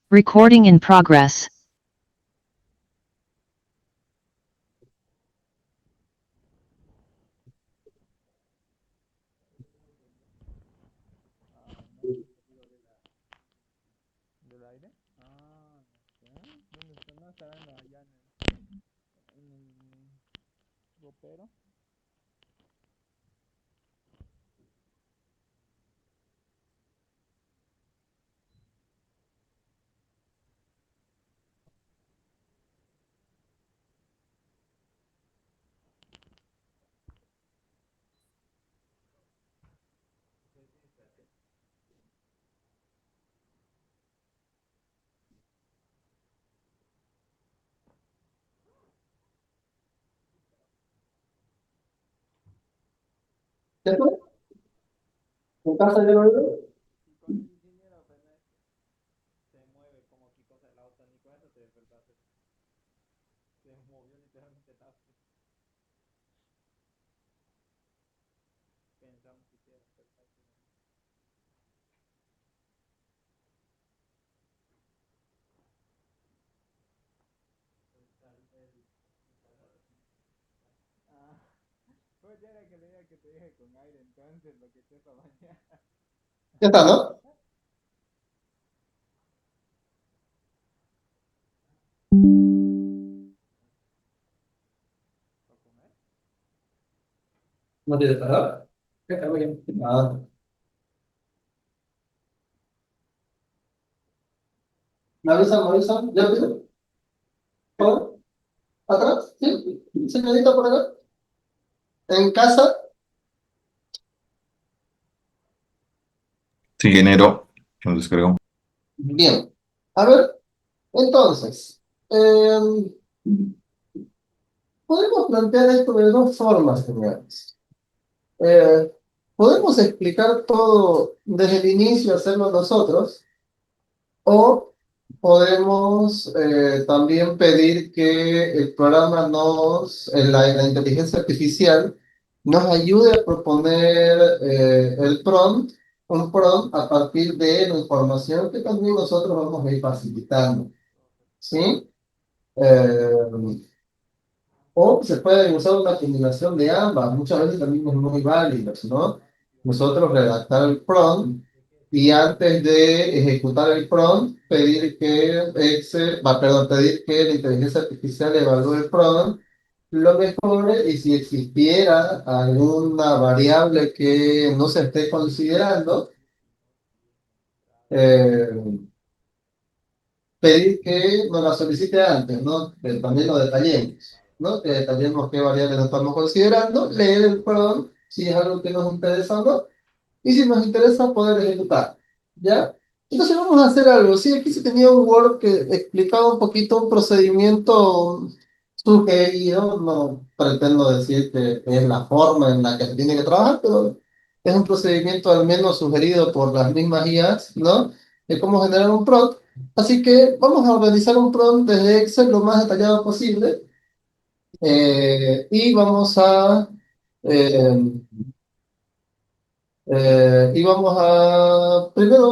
Recording in progress. ¿Del aire? Ah, no sé. ¿Dónde está? No, estará allá en el ropero. ¿Ya fue? ¿En casa ya lo veo? Y con el ingeniero, pues no es que se mueve como que cosa el auto, ni con eso te despertaste. Se movió literalmente el auto. Pensamos que quiera despertarse. Ah, pues ya era que le diga que te deje con aire entonces, lo que esté esta mañana. Ya está, ¿no? ¿Para comer? ¿No tienes nada? Está bien. Ah, me avisan, ¿ya pido? ¿Por atrás? ¿Sí? ¿Señorita por acá? ¿En casa? Sí, enero, lo descargó. Bien. A ver, entonces, podemos plantear esto de dos formas, señores. Eh, podemos explicar todo desde el inicio, hacerlo nosotros, o podemos también pedir que el programa la inteligencia artificial, nos ayude a proponer el prompt, un prompt a partir de la información que también nosotros vamos a ir facilitando, ¿sí? Eh, o se puede usar una combinación de ambas, muchas veces también es muy válido, ¿no? Nosotros redactar el prompt y antes de ejecutar el prompt, pedir que pedir que la inteligencia artificial evalúe el prompt, lo mejore y si existiera alguna variable que no se esté considerando, eh, pedir que nos la solicite antes, ¿no? Que también lo detallemos, ¿no? Que detallemos qué variables nos estamos considerando, leer el prompt si es algo que nos interesa o no, y si nos interesa poder ejecutar, ¿ya? Entonces vamos a hacer algo, sí, aquí se tenía un Word que explicaba un poquito un procedimiento sugerido, no pretendo decir que es la forma en la que se tiene que trabajar, pero es un procedimiento al menos sugerido por las mismas IAs, ¿no? De cómo generar un prompt. Así que vamos a organizar un prompt desde Excel lo más detallado posible y eh, primero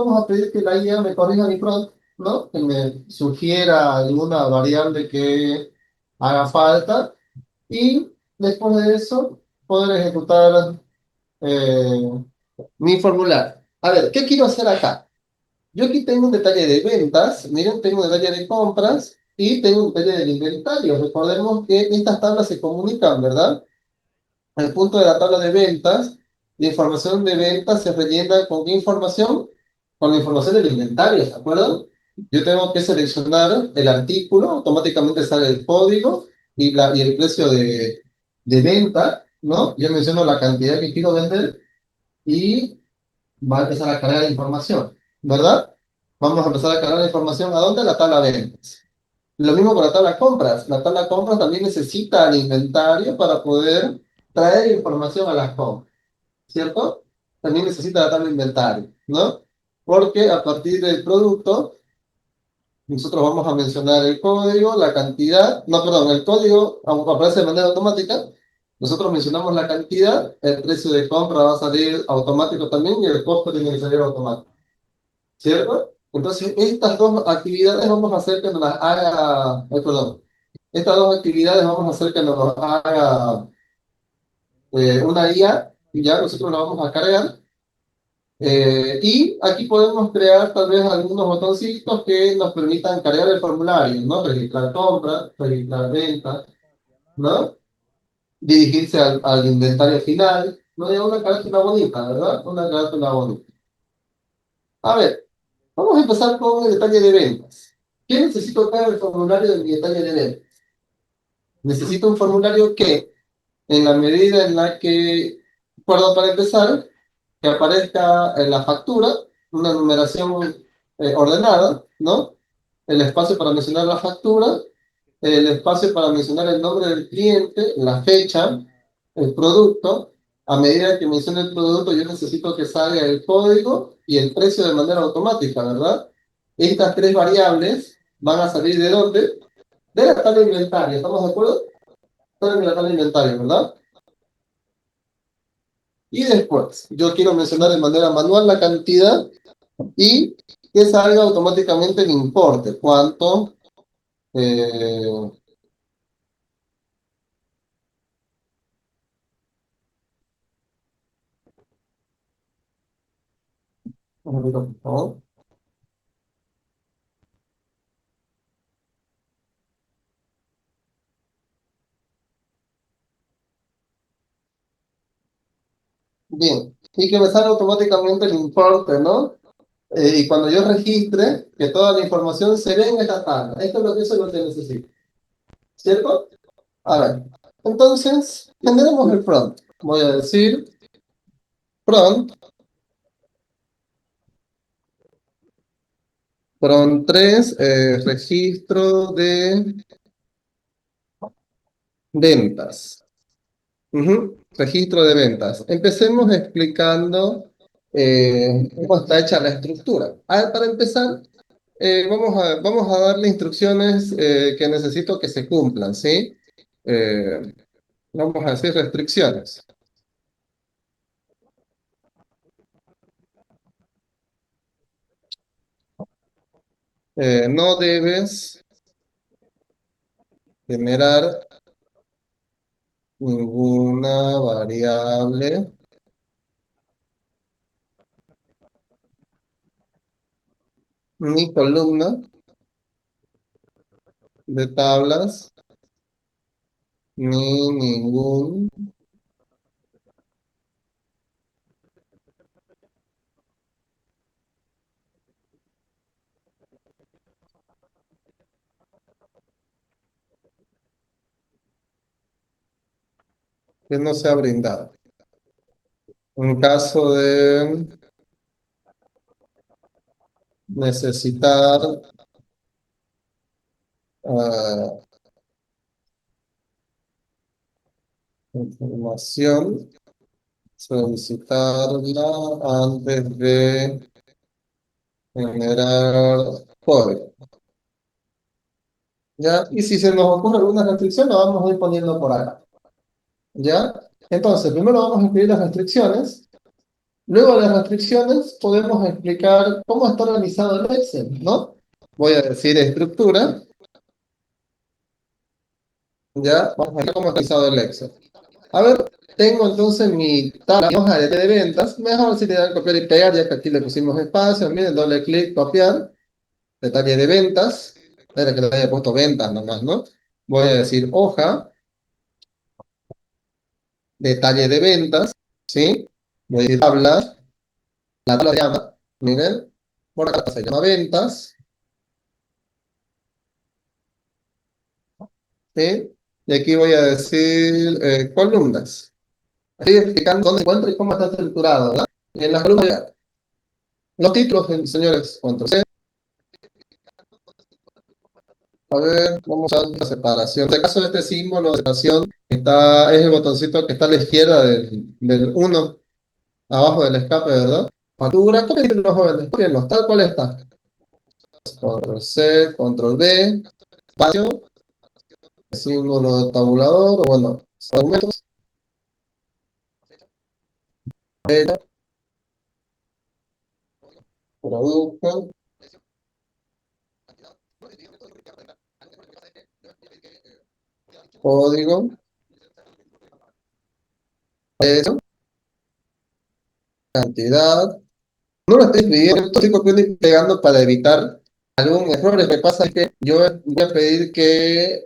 vamos a pedir que la IA me corrija mi prompt, ¿no? Que me sugiera alguna variable que haga falta y después de eso poder ejecutar eh, mi formulario. A ver, ¿qué quiero hacer acá? Yo aquí tengo un detalle de ventas, miren, tengo un detalle de compras y tengo un detalle del inventario. Recordemos que estas tablas se comunican, ¿verdad? Al punto de la tabla de ventas, la información de ventas se rellena con qué información, con la información del inventario, ¿de acuerdo? Yo tengo que seleccionar el artículo, automáticamente sale el código y el precio de venta, ¿no? Yo menciono la cantidad que quiero vender y va a empezar a cargar la información, ¿verdad? Vamos a empezar a cargar la información ¿a dónde? A la tabla de ventas. Lo mismo con la tabla compras. La tabla compras también necesita el inventario para poder traer información a las compras, ¿cierto? También necesita la tabla de inventario, ¿no? Porque a partir del producto, nosotros vamos a mencionar el código, la cantidad, no, perdón, el código aunque aparece de manera automática. Nosotros mencionamos la cantidad, el precio de compra va a salir automático también y el costo tiene que salir automático, ¿cierto? Entonces, estas dos actividades vamos a hacer que nos las haga, perdón, estas dos actividades vamos a hacer que nos las haga una IA, y ya nosotros la vamos a cargar. Y aquí podemos crear tal vez algunos botoncitos que nos permitan cargar el formulario, ¿no? Registrar compras, registrar ventas, ¿no? Dirigirse al inventario final, ¿no? Es una carátula bonita, ¿verdad? Una carátula bonita. A ver, vamos a empezar con el detalle de ventas. ¿Qué necesito acá en el formulario de mi detalle de ventas? Necesito un formulario que, en la medida en la que, perdón, para empezar, que aparezca en la factura, una numeración ordenada, ¿no? El espacio para mencionar la factura, el espacio para mencionar el nombre del cliente, la fecha, el producto. A medida que mencione el producto, yo necesito que salga el código y el precio de manera automática, ¿verdad? Estas tres variables van a salir ¿de dónde? De la tabla inventario, ¿estamos de acuerdo? Están en la tabla inventario, ¿verdad? Y después, yo quiero mencionar de manera manual la cantidad y que salga automáticamente el importe. ¿Cuánto? Eh, un momentito, por favor. Bien, y que me salga automáticamente el importe, ¿no? Y cuando yo registre, que toda la información se ve en esta tabla. Esto es lo que eso es lo que necesito. ¿Cierto? A ver, entonces, generemos el prompt. Voy a decir prompt, prompt 3 registro de ventas. Ujú, registro de ventas. Empecemos explicando cómo está hecha la estructura. A ver, para empezar, vamos a darle instrucciones que necesito que se cumplan, ¿sí? Eh, Vamos a decir restricciones. No debes generar ninguna variable ni columna de tablas ni ningún que no sea brindado. En caso de necesitar ah, información, solicitarla antes de generar código. ¿Ya? Y si se nos ocurre alguna restricción, la vamos a ir poniendo por acá. ¿Ya? Entonces, primero vamos a escribir las restricciones. Luego de las restricciones, podemos explicar cómo está organizado el Excel, ¿no? Voy a decir estructura. ¿Ya? Vamos a ver cómo está organizado el Excel. A ver, tengo entonces mi tabla mi hoja de ventas. Mejor si le dan copiar y pegar, ya que aquí le pusimos espacio. Miren, doble clic, copiar. Detalle de ventas. Era que le haya puesto ventas nomás, ¿no? Voy a decir hoja, detalle de ventas, ¿sí? Voy a decir tabla, la tabla se llama, miren, por acá se llama ventas, ¿sí? Y aquí voy a decir columnas. Estoy explicando dónde encuentro y cómo está estructurado, ¿verdad? Y en las columnas, los títulos, señores, control C. A ver, vamos a la separación. En este caso, este símbolo de separación es el botoncito que está a la izquierda del 1, abajo del escape, ¿verdad? Factura, copien los jóvenes, copienlos, tal cual está. Control C, control V, espacio, símbolo de tabulador, o bueno, aumentos, fecha, producto, código, eso, cantidad. No lo estoy escribiendo, estoy copiando y pegando para evitar algún error. Lo que pasa es que yo voy a pedir que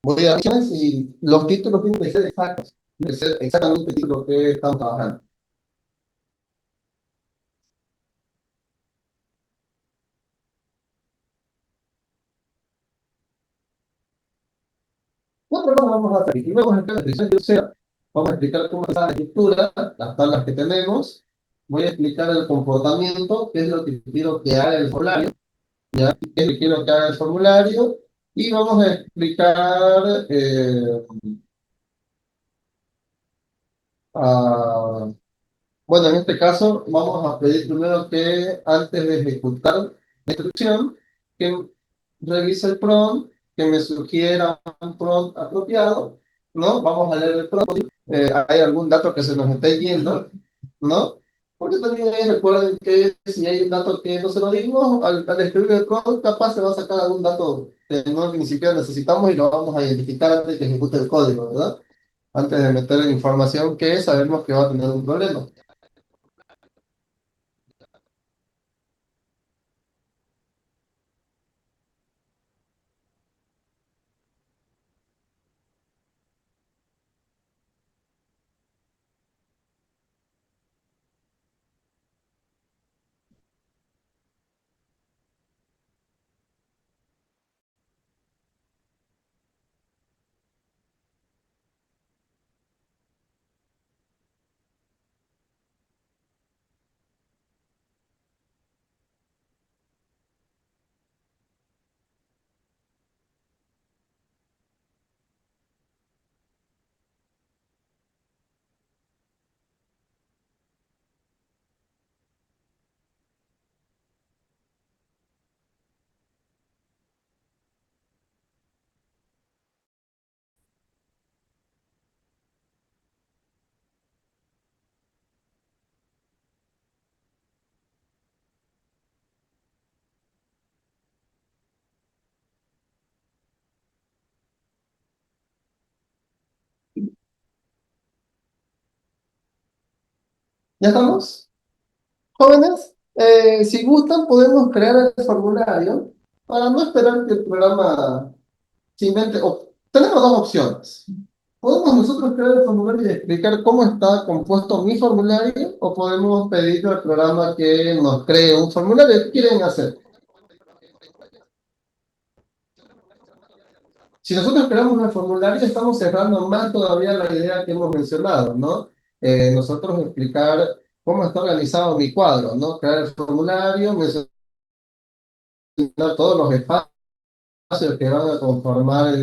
voy a y los títulos tienen que ser exactos, tienen que ser exactamente el título que estamos trabajando. Nosotros vamos a hacer, y vamos a explicar la descripción de usuario, vamos a explicar cómo está la estructura, las tablas que tenemos, voy a explicar el comportamiento, qué es lo que quiero que haga el formulario, ¿ya? Qué es lo que quiero que haga el formulario, y vamos a explicar ah, bueno, en este caso vamos a pedir primero que antes de ejecutar la instrucción, que revise el prompt, que me sugiera un prompt apropiado, ¿no? Vamos a leer el prompt, hay algún dato que se nos esté yendo, ¿no? Porque también ahí recuerden que si hay un dato que no se lo dimos, al escribir el prompt, capaz se va a sacar algún dato que no ni siquiera necesitamos y lo vamos a identificar antes de que ejecute el código, ¿verdad? Antes de meter la información que sabemos que va a tener un problema. ¿Ya estamos? Jóvenes, si gustan, podemos crear el formulario para no esperar que el programa se invente. Tenemos dos opciones. Podemos nosotros crear el formulario y explicar cómo está compuesto mi formulario, o podemos pedirle al programa que nos cree un formulario. ¿Qué quieren hacer? Si nosotros creamos el formulario, estamos cerrando más todavía la idea que hemos mencionado, ¿no? Nosotros explicar cómo está organizado mi cuadro, ¿no? Crear el formulario, mencionar todos los espacios que van a conformar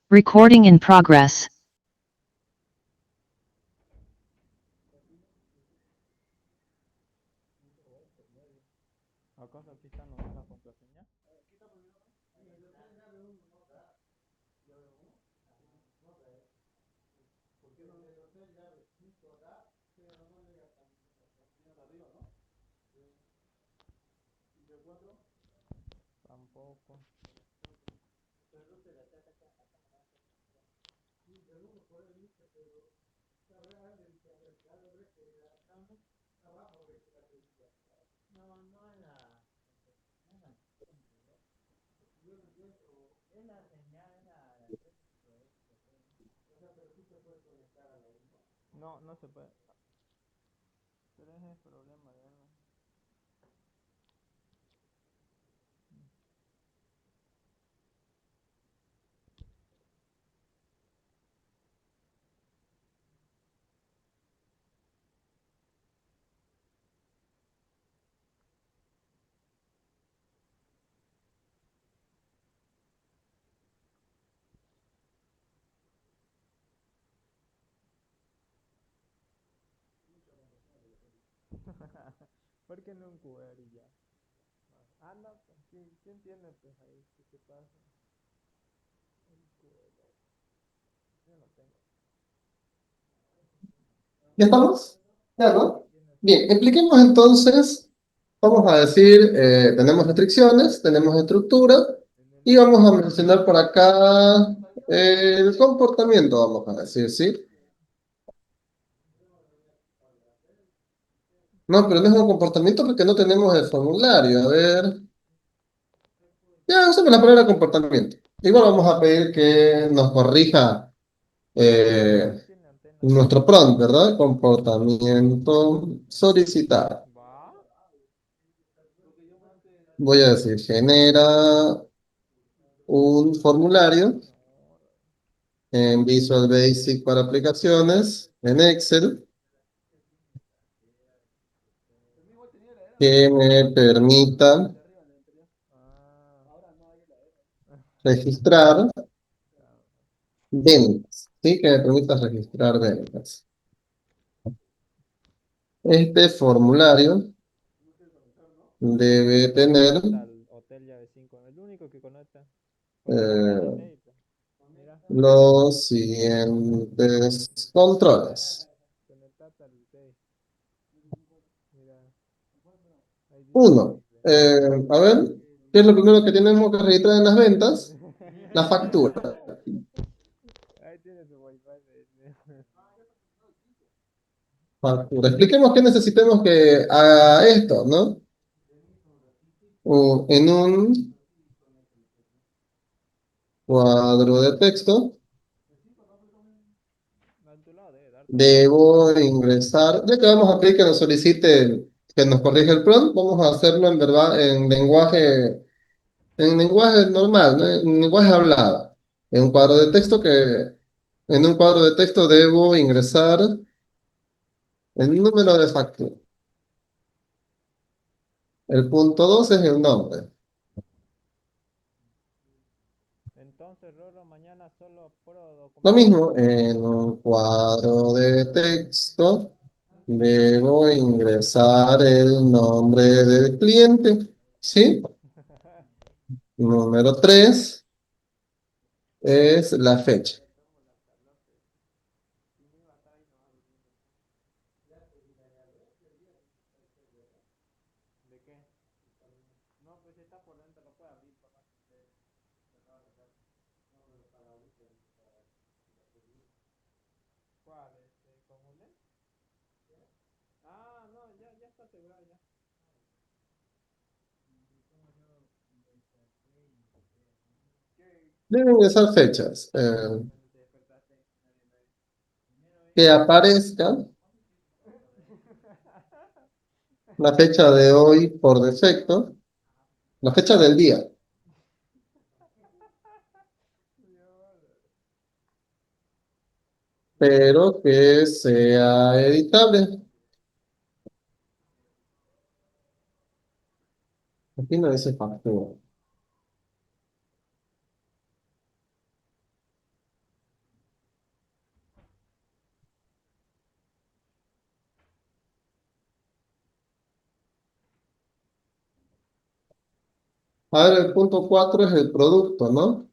Recording in progress. ¿Acaso aquí está nomás la contraseña? Tampoco. No, no se puede. Pero ese es el problema de él. ¿Por qué no un QR y ya? Ah, no, pues, ¿quién tiene pues ahí? ¿Qué pasa? El QR. Yo no tengo. ¿Ya estamos? ¿Ya, no? Bien, expliquemos entonces, vamos a decir, tenemos restricciones, tenemos estructura, y vamos a mencionar por acá el comportamiento, vamos a decir, ¿sí? No, pero no es un comportamiento porque no tenemos el formulario. A ver. Ya, usamos la palabra comportamiento. Igual vamos a pedir que nos corrija ¿Quién eh, tiene antena? nuestro prompt, ¿verdad? Comportamiento solicitado. ¿Va? Voy a decir, genera un formulario No. en Visual Basic para aplicaciones, en Excel, que me permita Ah. registrar ventas, ¿sí? Que me permita registrar ventas. Este formulario debe No tener conecta al hotel llave 5. El único que conecta. Porque no tiene eh, inédito. Mira, los siguientes controles. conectate al 6. Mira, ahí dice Uno, libre. a ver, ¿qué es lo primero que tenemos que registrar en las ventas? La factura. Ahí tiene su wifi. Factura. Expliquemos qué necesitamos que haga esto, ¿no? En un cuadro de texto A tu lado debe darte ahí. debo ingresar, ya que vamos a pedir que nos solicite, que nos corrija el prompt, vamos a hacerlo en verdad en lenguaje normal, ¿no? En lenguaje hablado. En un cuadro de texto en un cuadro de texto debo ingresar el número de factura. El punto 2 es el nombre. Entonces, Roro, mañana solo puro Lo documento. mismo, en un cuadro de texto debo ingresar el nombre del cliente, ¿sí? Número 3 es la fecha. ¿De qué? No, pues si está por dentro, lo puede abrir, papá. ¿Cuál? ¿Con UNED? Ah, no, ya está asegurado ya. Debo ingresar fechas. Cuando te despertaste, Que aparezca la fecha de hoy por defecto, la fecha del día, pero que sea editable. Aquí no dice factura. A ver, el punto 4 es el producto, ¿no?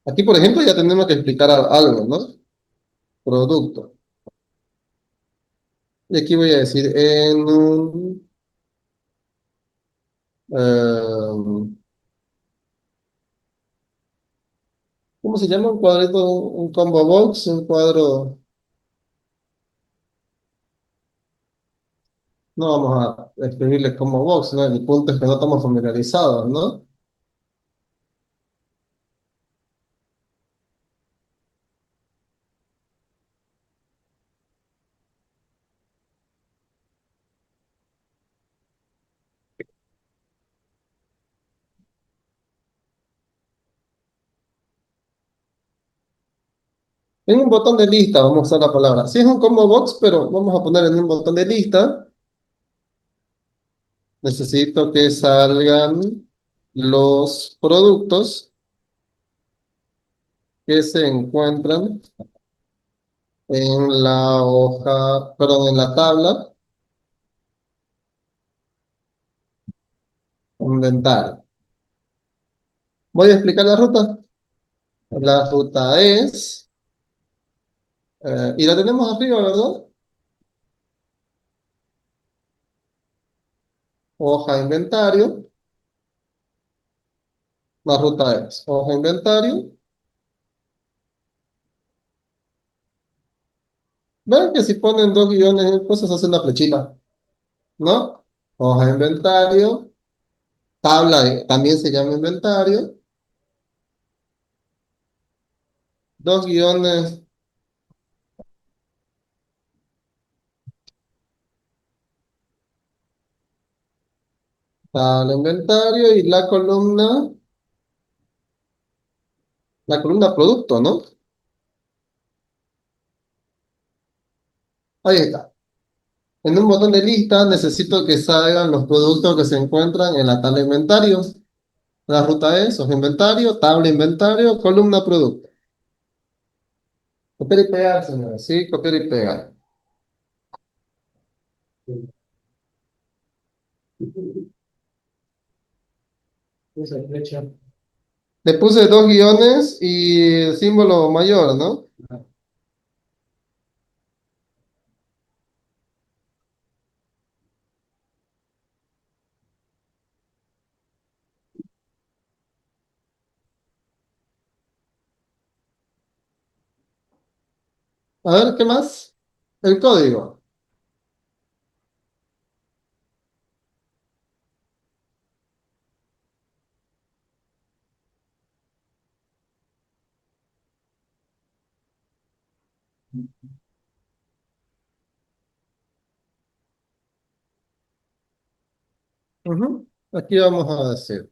Aquí, por ejemplo, ya tenemos que explicar algo, ¿no? Producto. Y aquí voy a decir en un... ¿cómo se llama? Un cuadrito, un combo box, un cuadro... No vamos a escribirle combo box, ¿no? El punto es que no estamos familiarizados, ¿no? En un botón de lista vamos a usar la palabra. Sí es un combo box, pero vamos a poner en un botón de lista. Necesito que salgan los productos que se encuentran en la hoja, perdón, en la tabla inventario. Voy a explicar la ruta. La ruta es, y la tenemos arriba, ¿verdad? Hoja inventario. La ruta es hoja inventario. Ven que si ponen dos guiones, cosas hace una flechita, ¿no? Hoja inventario. Tabla también se llama inventario. Dos guiones, tabla inventario y la columna producto, ¿no? Ahí está. En un botón de lista necesito que salgan los productos que se encuentran en la tabla inventario. La ruta es hoja inventario, tabla inventario, columna producto. Copiar y pegar, señores. Sí, copiar y pegar. Le puse dos guiones y el símbolo mayor, ¿no? A ver, ¿qué más? El código. Ujú. Aquí vamos a decir.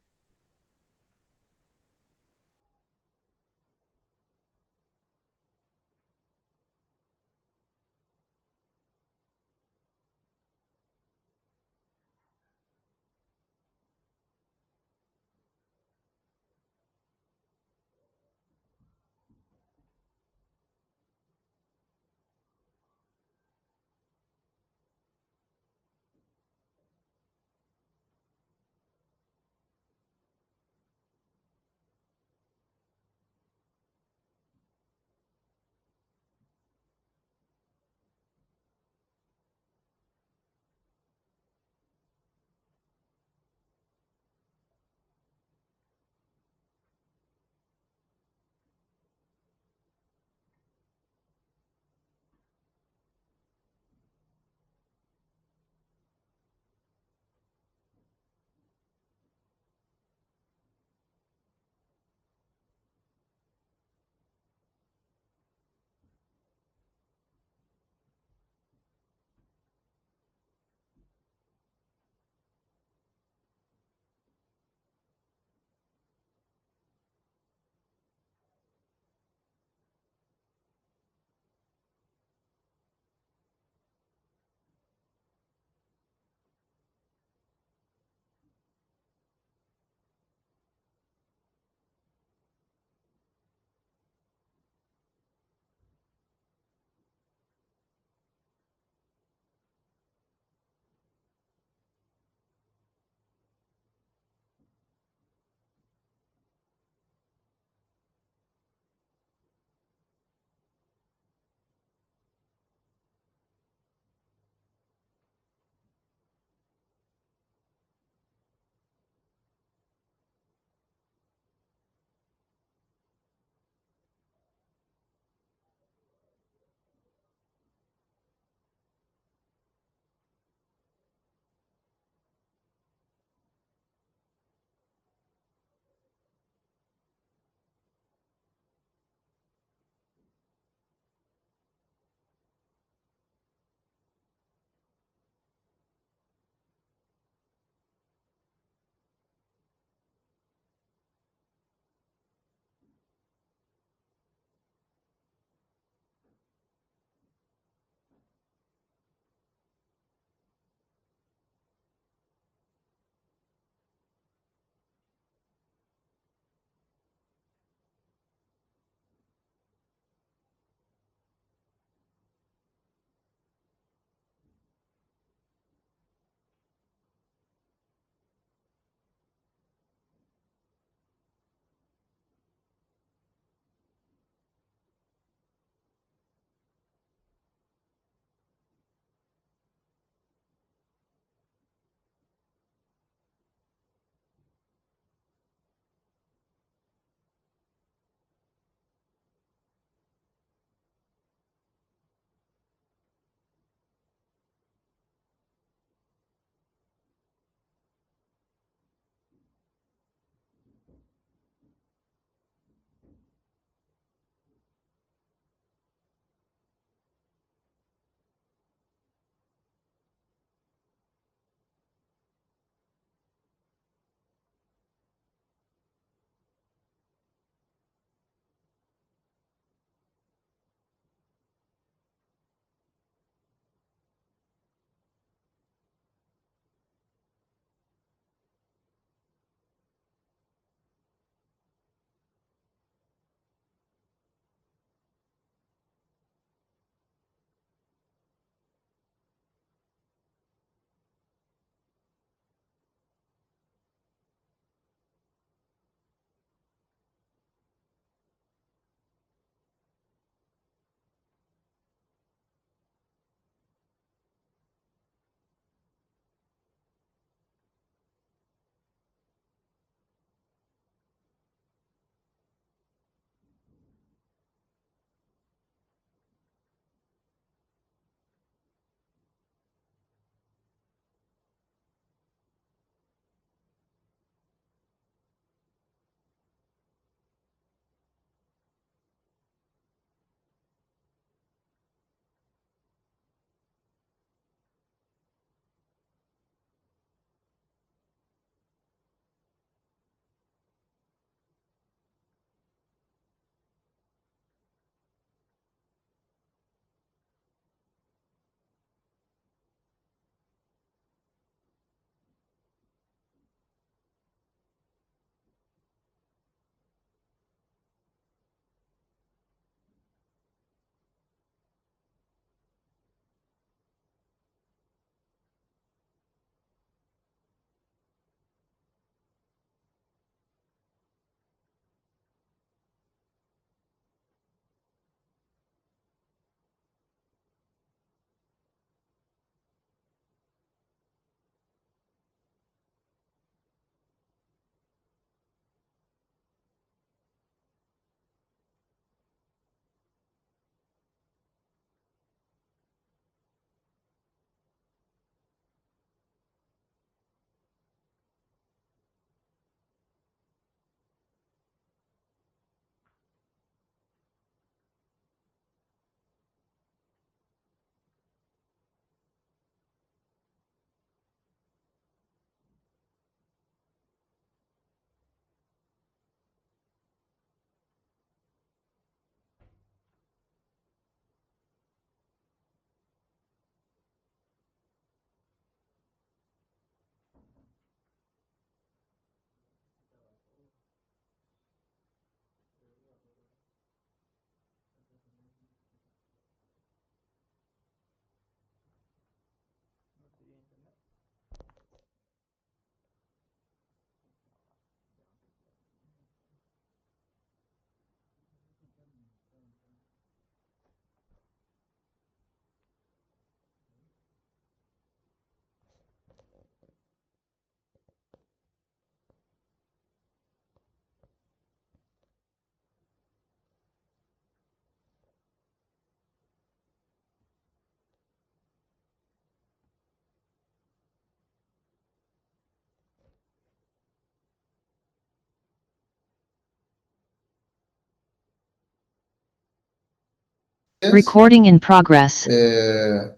Recording in progress. eh,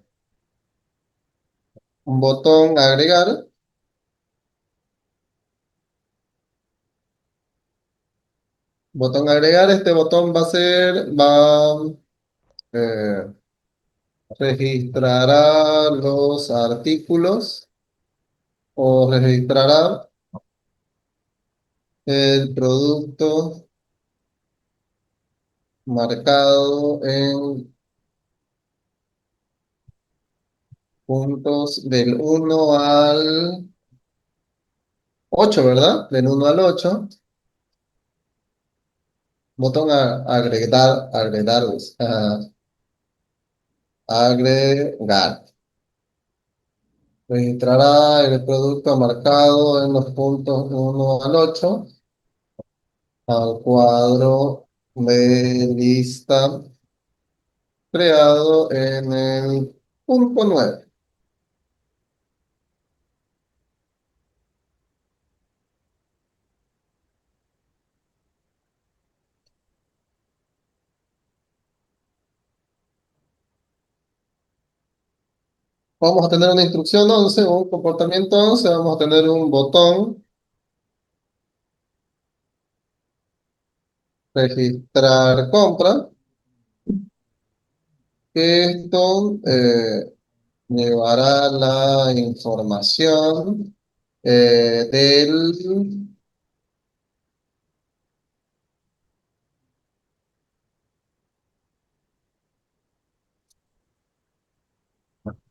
un botón agregar. Botón agregar, este botón eh, registrará los artículos o registrará el producto marcado en puntos del 1 al 8, ¿verdad? Del 1 al 8. Botón agregar, agregar. Registrará el producto marcado en los puntos 1 al 8 al cuadro de lista creado en el punto 9. Vamos a tener una instrucción 11 o un comportamiento 11. Vamos a tener un botón registrar compra. Esto llevará la información del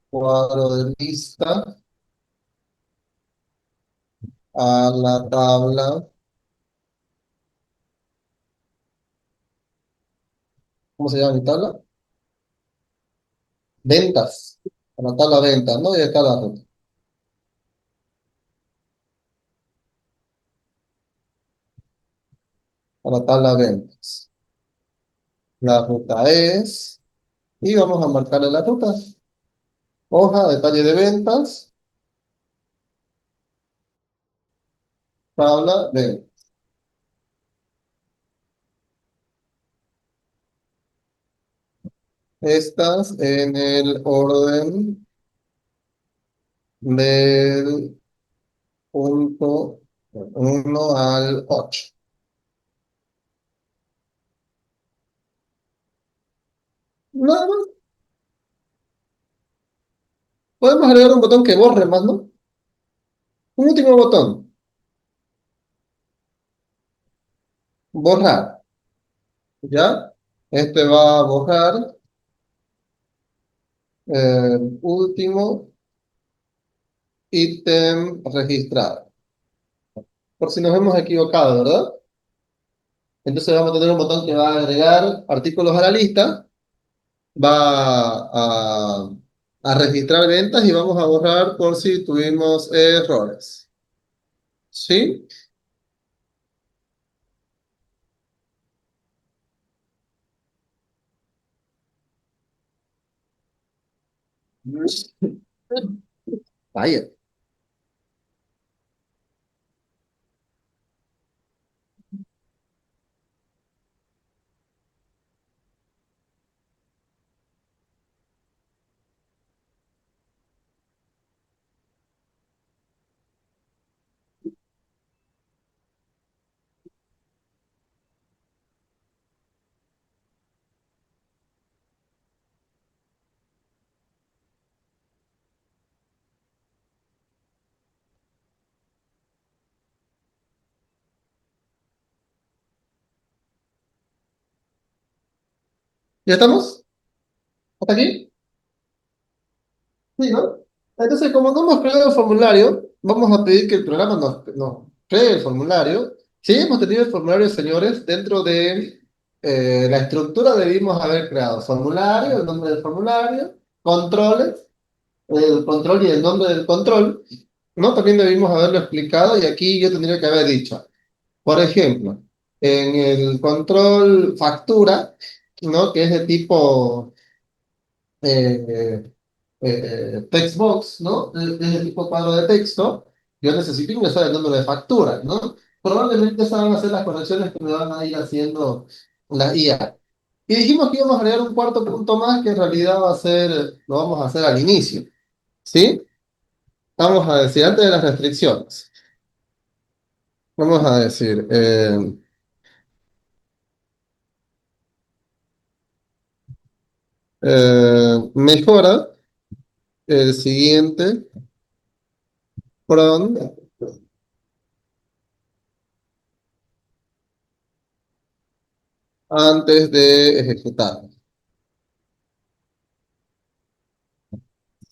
cuadro de lista a la tabla. ¿Cómo se llama mi tabla? Ventas. A la tabla ventas, ¿no? Y acá la ruta. A la tabla ventas. La ruta es, y vamos a marcarle la ruta. Hoja, detalle de ventas, tabla ventas. Estas en el orden del punto 1 al 8. Nada más. Podemos agregar un botón que borre más, ¿no? Un último botón. Borrar. ¿Ya? Este va a borrar último ítem registrado. Por si nos hemos equivocado, ¿verdad? Entonces vamos a tener un botón que va a agregar artículos a la lista, va a registrar ventas y vamos a borrar por si tuvimos errores. ¿Sí? Vaya. ¿Ya estamos? ¿Hasta aquí? Sí, ¿no? Entonces, como no hemos creado el formulario, vamos a pedir que el programa nos cree el formulario. Si hemos tenido el formulario, señores, dentro de la estructura debimos haber creado formulario, el nombre del formulario, controles, el control y el nombre del control, ¿no? También debimos haberlo explicado y aquí yo tendría que haber dicho, por ejemplo, en el control factura, ¿no? Que es de tipo eh, text box, ¿no? Es de tipo cuadro de texto, yo necesito ingresar el número de factura, ¿no? Probablemente esas van a ser las correcciones que me van a ir haciendo la IA. Y dijimos que íbamos a agregar un cuarto punto más que en realidad va a ser, lo vamos a hacer al inicio. ¿Sí? Vamos a decir, antes de las restricciones, vamos a decir, mejora el siguiente prompt antes de ejecutar.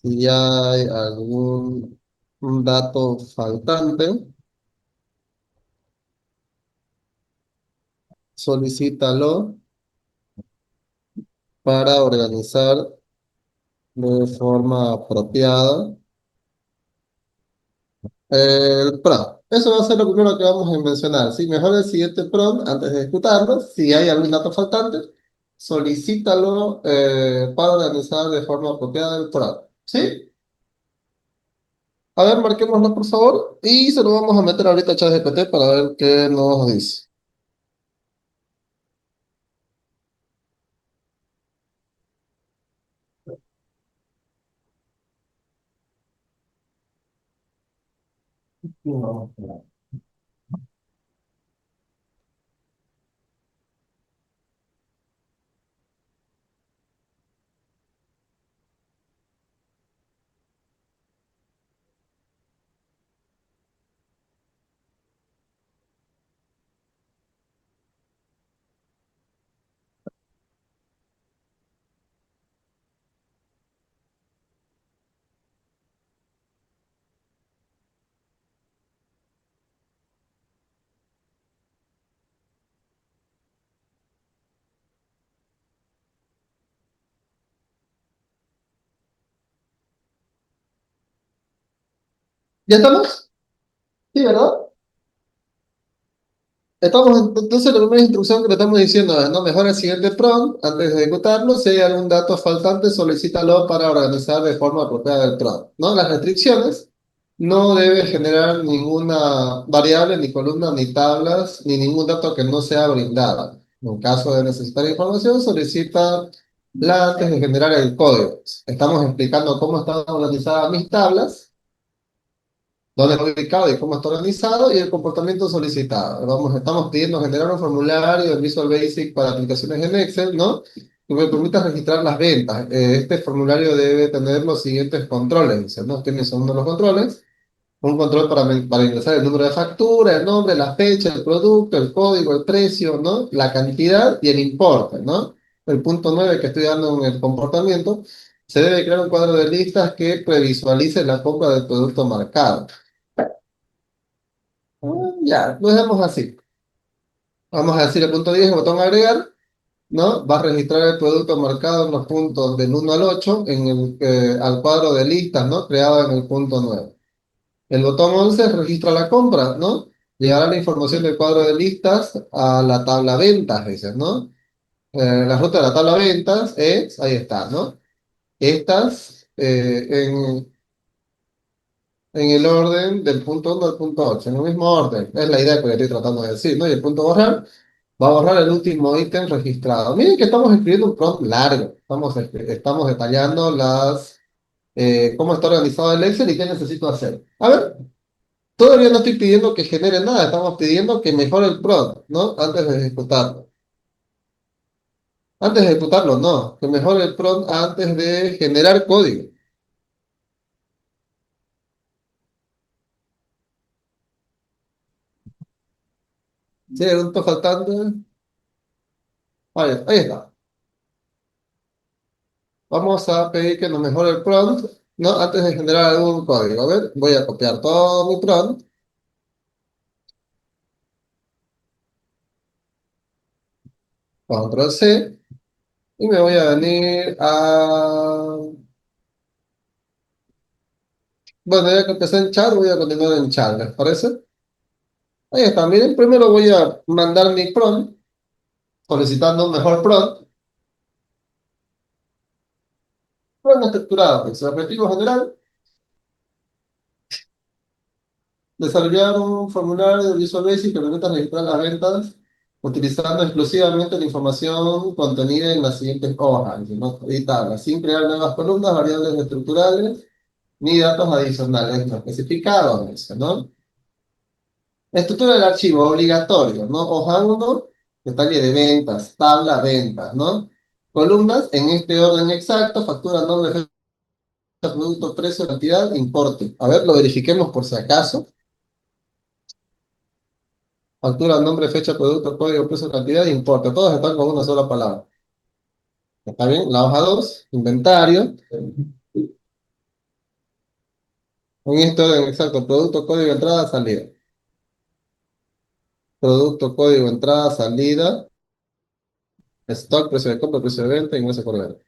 Si hay algún dato faltante, solicítalo para organizar de forma apropiada el prompt. Eso va a ser lo primero que vamos a mencionar. ¿Sí? Mejor el siguiente prompt antes de ejecutarlo. Si hay algún dato faltante, solicítalo para organizar de forma apropiada el prompt. ¿Sí? A ver, marquémoslo por favor y se lo vamos a meter ahorita a ChatGPT para ver qué nos dice. ¿Ya estamos? Sí, ¿verdad? Entonces, la primera instrucción que le estamos diciendo es, ¿no? Mejora el siguiente prompt antes de ejecutarlo. Si hay algún dato faltante, solicítalo para organizar de forma apropiada el prompt, ¿no? Las restricciones no debe generar ninguna variable, ni columna, ni tablas, ni ningún dato que no sea brindada. En caso de necesitar información, solicita la antes de generar el código. Estamos explicando cómo están organizadas mis tablas, dónde está ubicado y cómo está organizado y el comportamiento solicitado. Estamos pidiendo generar un formulario en Visual Basic para aplicaciones en Excel, ¿no? Que me permita registrar las ventas. Este formulario debe tener los siguientes controles, dice, ¿no? ¿Quiénes son uno de los controles? Un control para ingresar el número de factura, el nombre, la fecha, el producto, el código, el precio, ¿no? La cantidad y el importe, ¿no? El punto 9 que estoy dando en el comportamiento, se debe crear un cuadro de listas que previsualice la compra del producto marcado. Ya, lo dejamos así. Vamos a decir el punto 10, el botón agregar, ¿no? Va a registrar el producto marcado en los puntos del 1 al 8 al cuadro de listas, ¿no? Creado en el punto 9. El botón 11 registra la compra, ¿no? Llegará la información del cuadro de listas a la tabla ventas, dices, ¿no? La ruta de la tabla ventas es, ahí está, ¿no? Estas en el orden del punto 1 al punto 8, en el mismo orden. Es la idea que le estoy tratando de decir, ¿no? Y el punto borrar va a borrar el último ítem registrado. Miren que estamos escribiendo un prompt largo. Estamos detallando cómo está organizado el Excel y qué necesito hacer. A ver, todavía no estoy pidiendo que genere nada, estamos pidiendo que mejore el prompt, ¿no? Antes de ejecutarlo. Antes de ejecutarlo, no. Que mejore el prompt antes de generar código. ¿Sí? ¿Hay algún dato faltante? Ahí está. Vamos a pedir que nos mejore el prompt, ¿no? Antes de generar algún código. A ver, voy a copiar todo mi prompt. Control C. Y me voy a venir a... Bueno, ya que empecé en chat, voy a continuar en chat, ¿les parece? Ahí está, miren, primero voy a mandar mi prompt, solicitando un mejor prompt. Prompt estructurado, pues, el objetivo general, desarrollar un formulario de Visual Basic que permita registrar las ventas utilizando exclusivamente la información contenida en las siguientes hojas, ¿no? Y tablas, sin crear nuevas columnas, variables estructurales, ni datos adicionales no especificados, dice, ¿no? Estructura del archivo obligatorio, ¿no? Hoja 1, detalle de ventas, tabla ventas, ¿no? Columnas en este orden exacto, factura, nombre, fecha, producto, precio, cantidad, importe. A ver, lo verifiquemos por si acaso. Factura, nombre, fecha, producto, código, precio, cantidad, importe. Todos están con una sola palabra. ¿Está bien? La hoja 2, inventario. En este orden exacto, producto, código, entrada, salida. Producto, código, entrada, salida. Stock, precio de compra, precio de venta, ingreso por venta.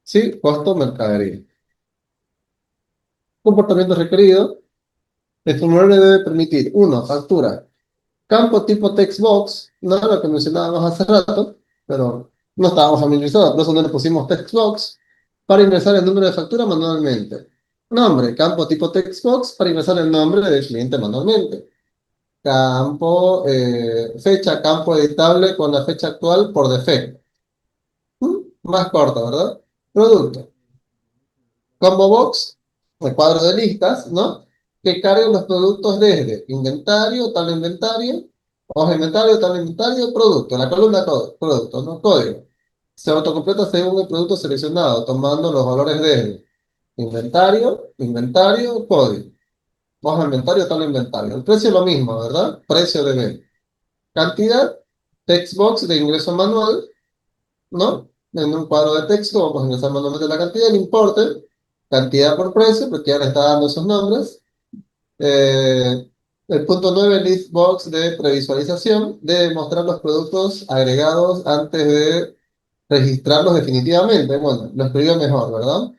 Sí, costo, mercadería. Comportamiento requerido. El formulario debe permitir, uno, factura, campo tipo text box, no era lo que mencionábamos hace rato, pero no estábamos familiarizados, por eso no le pusimos text box, para ingresar el número de factura manualmente. Nombre, campo tipo text box, para ingresar el nombre del cliente manualmente. Campo, fecha, campo editable con la fecha actual por defecto. Más corto, ¿verdad? Producto. Combo box, el cuadro de listas, ¿no? Que carguen los productos desde inventario, tal inventario, hoja inventario, tal inventario, producto, la columna producto, ¿no? Código. Se autocompleta según el producto seleccionado, tomando los valores desde inventario, inventario, código. Hoja inventario, tal inventario. El precio es lo mismo, ¿verdad? Precio de venta. Cantidad, text box de ingreso manual, ¿no? En un cuadro de texto vamos a ingresar manualmente la cantidad, el importe, cantidad por precio, porque ya le está dando esos nombres. El punto 9, list box de previsualización, de mostrar los productos agregados antes de registrarlos definitivamente. Bueno, lo escribió mejor, ¿verdad?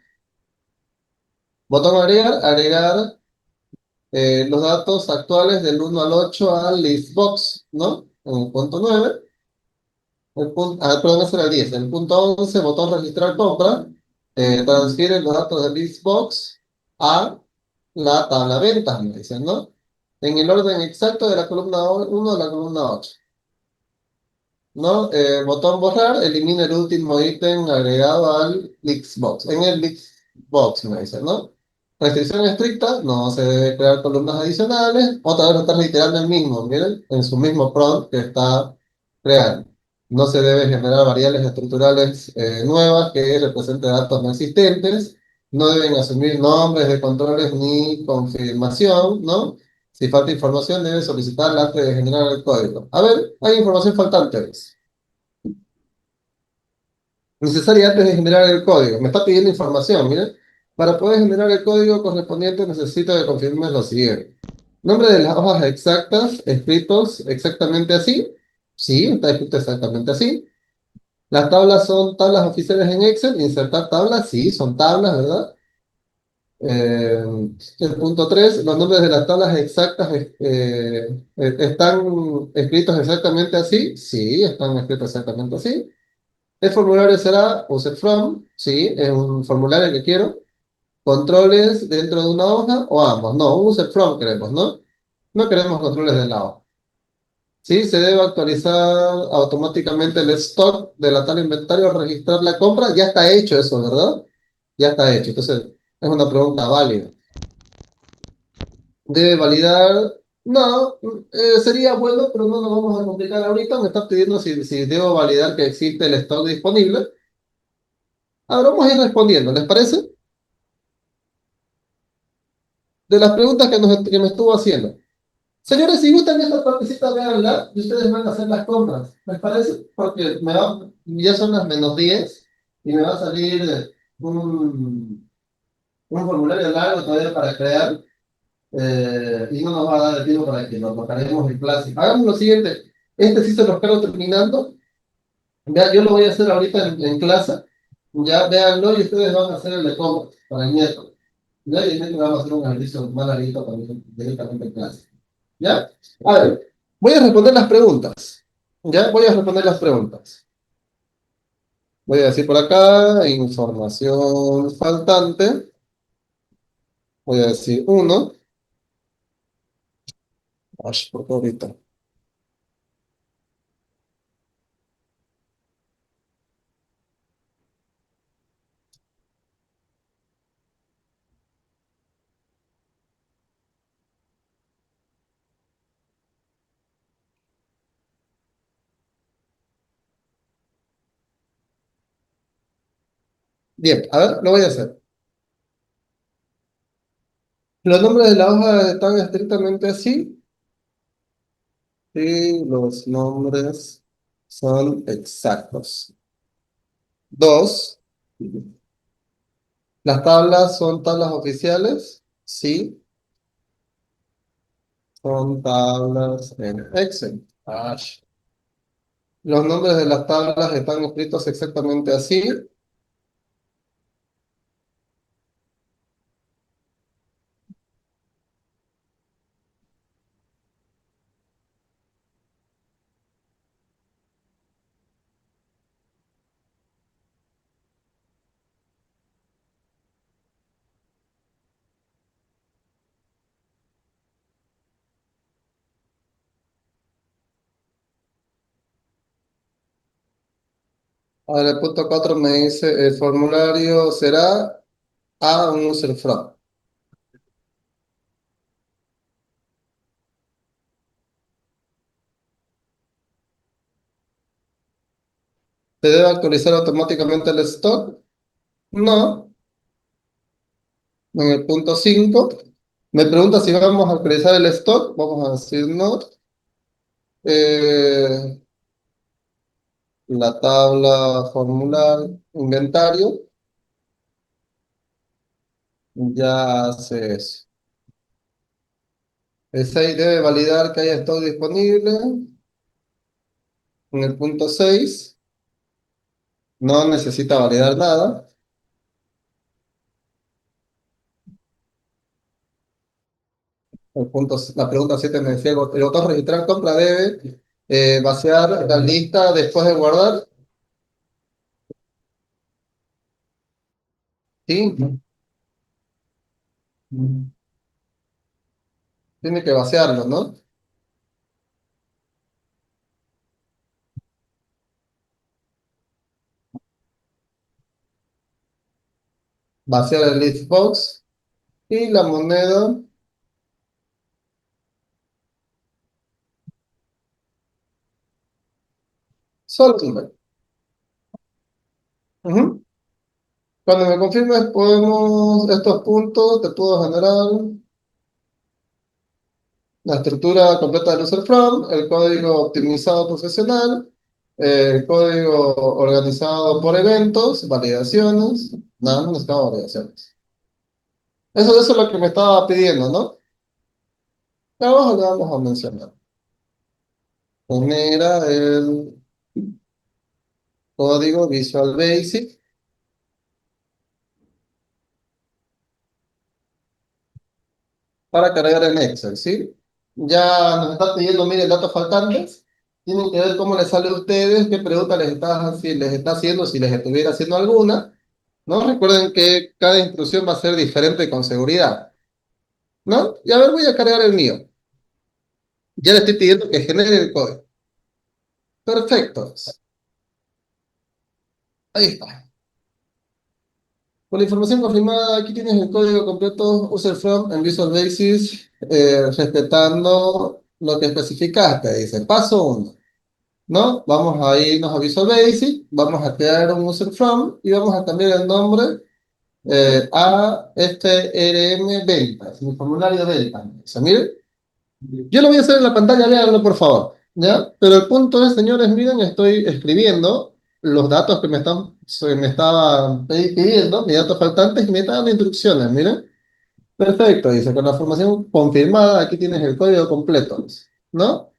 Botón agregar, agregar los datos actuales del 1 al 8 al list box, ¿no? En el punto 9. Perdón, ese era el 10. El punto 11, botón registrar compra, transfiere los datos del listbox a la tabla ventas, me dicen, ¿no? En el orden exacto de la columna 1 a la columna 8. ¿No? Botón borrar, elimina el último ítem agregado al listbox. En el listbox, me dicen, ¿no? Restricción estricta, no se debe crear columnas adicionales. Otra vez está reiterando el mismo, miren, en su mismo prompt que está creando. No se debe generar variables estructurales nuevas que representen datos no existentes. No deben asumir nombres de controles ni confirmación, ¿no? Si falta información, debe solicitarla antes de generar el código. A ver, hay información faltante, ¿ves? Necesaria antes de generar el código. Me está pidiendo información, miren. Para poder generar el código correspondiente necesito que confirmes lo siguiente. Nombre de las hojas exactas, escritos exactamente así. Sí, está escrito exactamente así. Las tablas son tablas oficiales en Excel. Insertar tablas, sí, son tablas, ¿verdad? Eh, el punto 3, los nombres de las tablas exactas están escritos exactamente así. Sí, están escritos exactamente así. El formulario será user from, sí, es un formulario que quiero. Controles dentro de una hoja o ambos. No, un user from queremos, ¿no? No queremos controles de la hoja. Sí, se debe actualizar automáticamente el stock de la tal inventario al registrar la compra. Ya está hecho eso, ¿verdad? Ya está hecho. Entonces, es una pregunta válida. Debe validar. No, sería bueno, pero no nos vamos a complicar ahorita. Me está pidiendo si debo validar que existe el stock disponible. Ahora vamos a ir respondiendo, ¿les parece? De las preguntas que me estuvo haciendo. Señores, si gustan esta partecita, véanla y ustedes van a hacer las compras. ¿Les parece? Porque ya son las -10 y me va a salir un formulario largo todavía para crear y no nos va a dar el tiempo para que lo carguemos en clase. Hagamos lo siguiente. Este sí se los cargo terminando. Ya, yo lo voy a hacer ahorita en clase. Ya véanlo y ustedes van a hacer el de compras para el miércoles. Ya, y el miércoles vamos a hacer un ejercicio más larguito también directamente en clase. ¿Ya? A ver, voy a responder las preguntas. ¿Ya? Voy a responder las preguntas. Voy a decir por acá, información faltante. Voy a decir uno. Ay, ¿por qué ahorita? Bien, a ver, lo voy a hacer. Los nombres de la hoja están estrictamente así y los nombres son exactos. Dos, las tablas son tablas oficiales. Sí, son tablas en Excel. Los nombres de las tablas están escritos exactamente así. Ahora el punto 4 me dice, el formulario será a un user from. ¿Se debe actualizar automáticamente el stock? No. En el punto 5 me pregunta si vamos a actualizar el stock. Vamos a decir no. Eh, la tabla formular inventario ya hace eso. El 6 debe validar que haya stock disponible. En el punto 6 no necesita validar nada. La pregunta 7 me decía, el botón registrar compra debe vaciar la lista después de guardar. Sí, tiene que vaciarlo, ¿no? Vaciar el list box y la moneda solo un número. Ujú. Cuando me confirmes, podemos, estos puntos, te puedo generar la estructura completa del user from, el código optimizado profesional, el código organizado por eventos, validaciones. Nada, no necesitamos validaciones. Eso es lo que me estaba pidiendo, ¿no? Abajo le vamos a mencionar. Genera el código Visual Basic para cargar en Excel, ¿sí? Ya nos está pidiendo, miren, datos faltantes. Tienen que ver cómo les sale a ustedes, qué pregunta les está haciendo, si les estuviera haciendo alguna, ¿no? Recuerden que cada instrucción va a ser diferente con seguridad, ¿no? Y a ver, voy a cargar el mío. Ya le estoy pidiendo que genere el código. Perfecto. Ahí está. Con la información confirmada, aquí tienes el código completo user from en Visual Basic, respetando lo que especificaste. Dice, paso 1, ¿no? Vamos a irnos a Visual Basic, vamos a crear un user from y vamos a cambiar el nombre a FRM ventas, mi formulario de ventas. O sea, miren, yo lo voy a hacer en la pantalla, léanlo por favor, ¿ya? Pero el punto es, señores, miren, estoy escribiendo los datos que me estaban pidiendo, mis datos faltantes, y me están dando instrucciones, miren. Perfecto, dice, con la formación confirmada, aquí tienes el código completo, ¿no?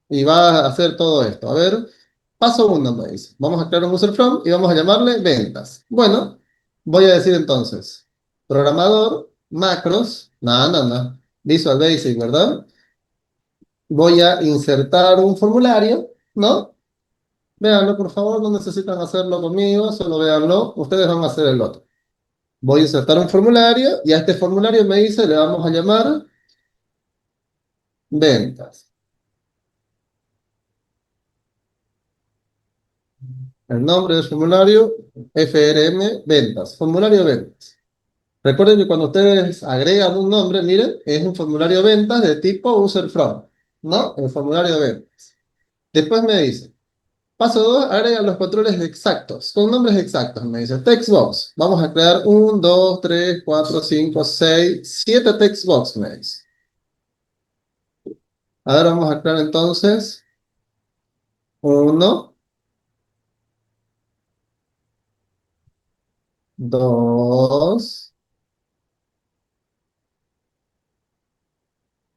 Y va a hacer todo esto. A ver, paso 1, me dice. Vamos a crear un user from y vamos a llamarle ventas. Bueno, voy a decir entonces, programador, macros, no, Visual Basic, ¿verdad? Voy a insertar un formulario, ¿no? Véanlo, por favor, no necesitan hacerlo conmigo, solo véanlo, ustedes van a hacer el otro. Voy a insertar un formulario y a este formulario me dice, le vamos a llamar ventas. El nombre del formulario, FRM ventas, formulario ventas. Recuerden que cuando ustedes agregan un nombre, miren, es un formulario ventas de tipo user from, ¿no? El formulario de ventas. Después me dice, Paso 2, agrega los controles exactos, con nombres exactos. Me dice textbox. Vamos a crear 1, 2, 3, 4, 5, 6, 7 textbox, me dice. A ver, vamos a crear entonces 1, 2,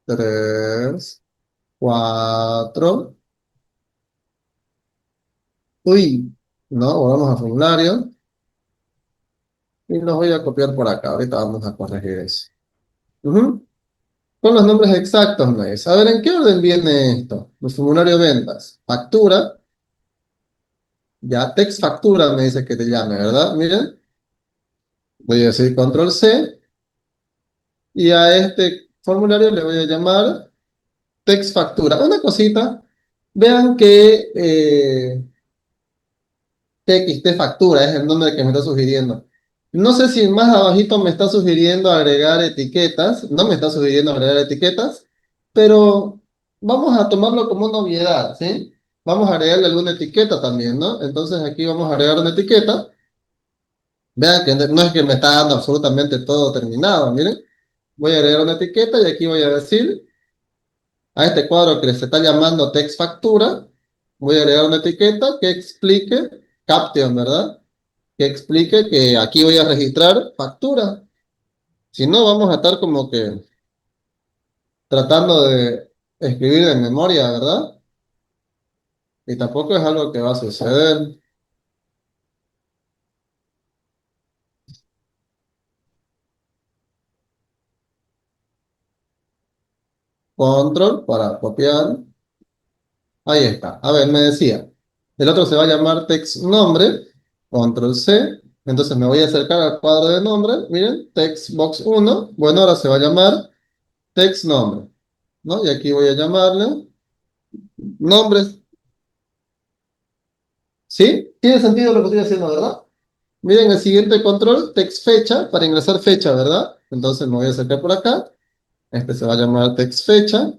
3, 4. Uy, no, volvamos a formulario. Y los voy a copiar por acá. Ahorita vamos a corregir eso. Ujú. Con los nombres exactos, me dice. A ver, ¿en qué orden viene esto? El formulario de ventas. Factura. Ya, text factura me dice que te llame, ¿verdad? Miren, voy a decir control C. Y a este formulario le voy a llamar text factura. Una cosita. Vean que TXT factura es el nombre que me está sugiriendo. No sé si más abajito me está sugiriendo agregar etiquetas. No me está sugiriendo agregar etiquetas. Pero vamos a tomarlo como una obviedad, ¿sí? Vamos a agregarle alguna etiqueta también, ¿no? Entonces aquí vamos a agregar una etiqueta. Vean que no es que me está dando absolutamente todo terminado, miren. Voy a agregar una etiqueta y aquí voy a decir a este cuadro que se está llamando text factura. Voy a agregar una etiqueta que explique, caption, ¿verdad? Que explique que aquí voy a registrar factura. Si no, vamos a estar como que tratando de escribir de memoria, ¿verdad? Y tampoco es algo que va a suceder. Control para copiar. Ahí está. A ver, me decía. El otro se va a llamar text nombre. Control C. Entonces me voy a acercar al cuadro de nombre. Miren, text box 1. Bueno, ahora se va a llamar text nombre. ¿No? Y aquí voy a llamarle nombres. ¿Sí? Tiene sentido lo que estoy haciendo, ¿verdad? Miren el siguiente control, text fecha, para ingresar fecha, ¿verdad? Entonces me voy a acercar por acá. Este se va a llamar text fecha.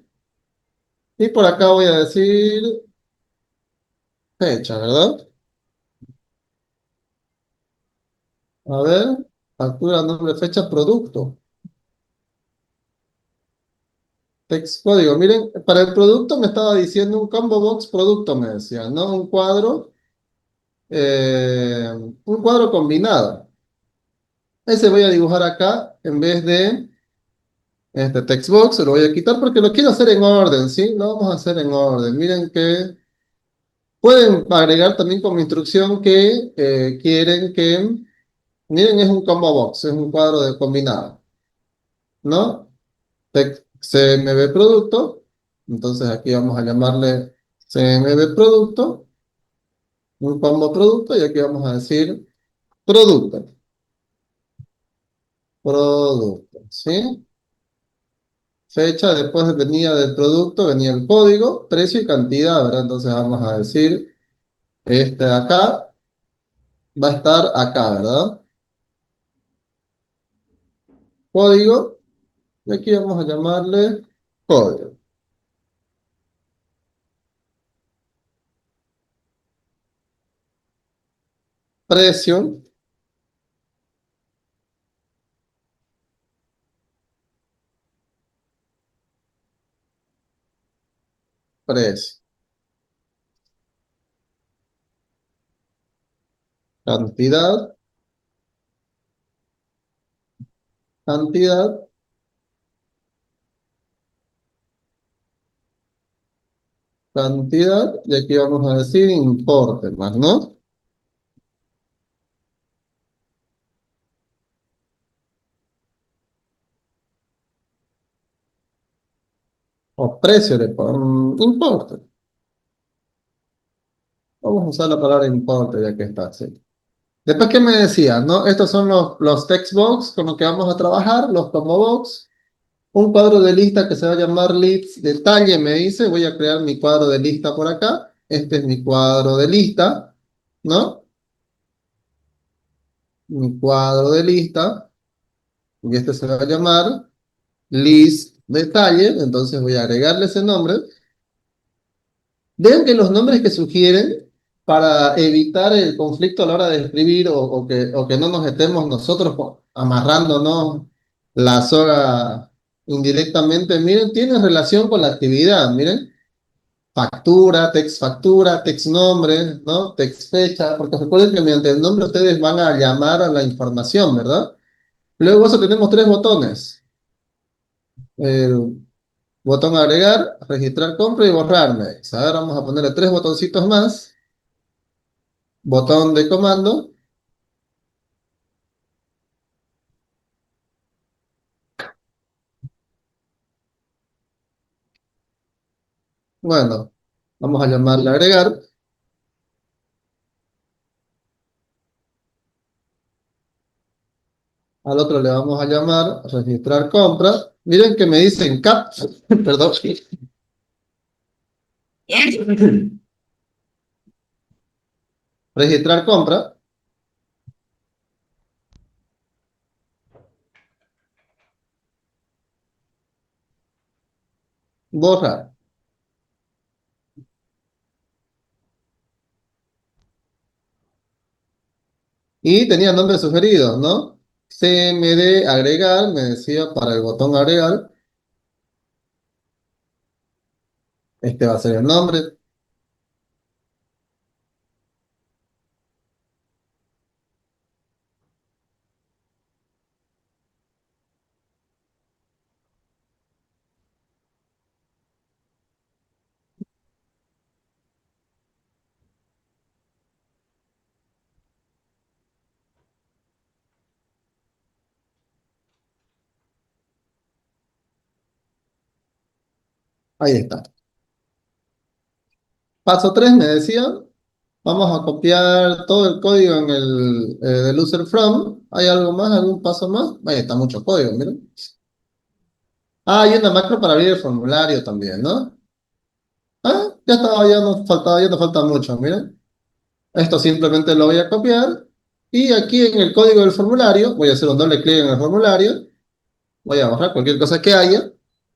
Y por acá voy a decir fecha, ¿verdad? A ver, factura, nombre, fecha, producto. Text código. Miren, para el producto me estaba diciendo un combo box producto, me decía, ¿no? Un cuadro combinado. Ese voy a dibujar acá en vez de este text box, lo voy a quitar porque lo quiero hacer en orden, ¿sí? Lo vamos a hacer en orden. Miren que pueden agregar también como instrucción que quieren que, miren, es un combo box, es un cuadro de combinado, ¿no? CMB producto, entonces aquí vamos a llamarle CMB producto, un combo producto, y aquí vamos a decir producto, producto, ¿sí? Fecha, después venía del producto, venía el código, precio y cantidad, ¿verdad? Entonces vamos a decir, este de acá va a estar acá, ¿verdad? Código, y aquí vamos a llamarle código. Precio, precio. Cantidad, cantidad, cantidad, y aquí vamos a decir importe más, ¿no? O precio de importe. Vamos a usar la palabra importe ya que está así. Después, ¿qué me decía? ¿No? Estos son los text box con los que vamos a trabajar, los combo box. Un cuadro de lista que se va a llamar leads detalle, me dice. Voy a crear mi cuadro de lista por acá. Este es mi cuadro de lista, ¿no? Mi cuadro de lista. Y este se va a llamar list detalle. Entonces voy a agregarle ese nombre. Vean que los nombres que sugieren para evitar el conflicto a la hora de escribir o que no nos estemos nosotros amarrándonos la soga indirectamente, miren, tiene relación con la actividad, miren. Factura, text nombre, ¿no? Text fecha, porque recuerden que mediante el nombre ustedes van a llamar a la información, ¿verdad? Luego eso tenemos tres botones. El botón agregar, registrar compra y borrarme. Ahora vamos a ponerle tres botoncitos más. Botón de comando. Bueno, vamos a llamarle agregar. Al otro le vamos a llamar registrar compra. Miren que me dicen cap, perdón. Registrar compra, borrar. Y tenía nombre sugerido, ¿no? CMD agregar, me decía para el botón agregar. Este va a ser el nombre. Ahí está. Paso 3 me decía. Vamos a copiar todo el código en el del user from. ¿Hay algo más? ¿Algún paso más? Ahí está mucho código, miren. Ah, hay una macro para abrir el formulario también, ¿no? Ah, ya estaba, ya no falta mucho, miren. Esto simplemente lo voy a copiar. Y aquí en el código del formulario, voy a hacer un doble clic en el formulario. Voy a borrar cualquier cosa que haya,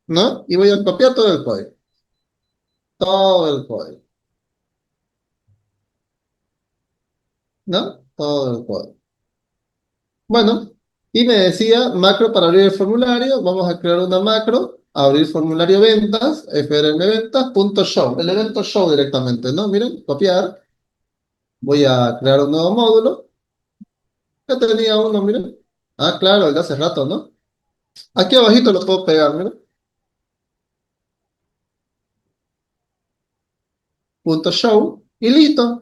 ¿no? Y voy a copiar todo el código. Todo el código, ¿no? Todo el código. Bueno, y me decía macro para abrir el formulario. Vamos a crear una macro, abrir formulario ventas, frmventas.show, el evento show directamente, ¿no? Miren, copiar. Voy a crear un nuevo módulo. Ya tenía uno, miren. Ah, claro, el de hace rato, ¿no? Aquí abajito lo puedo pegar, miren. Punto show y listo.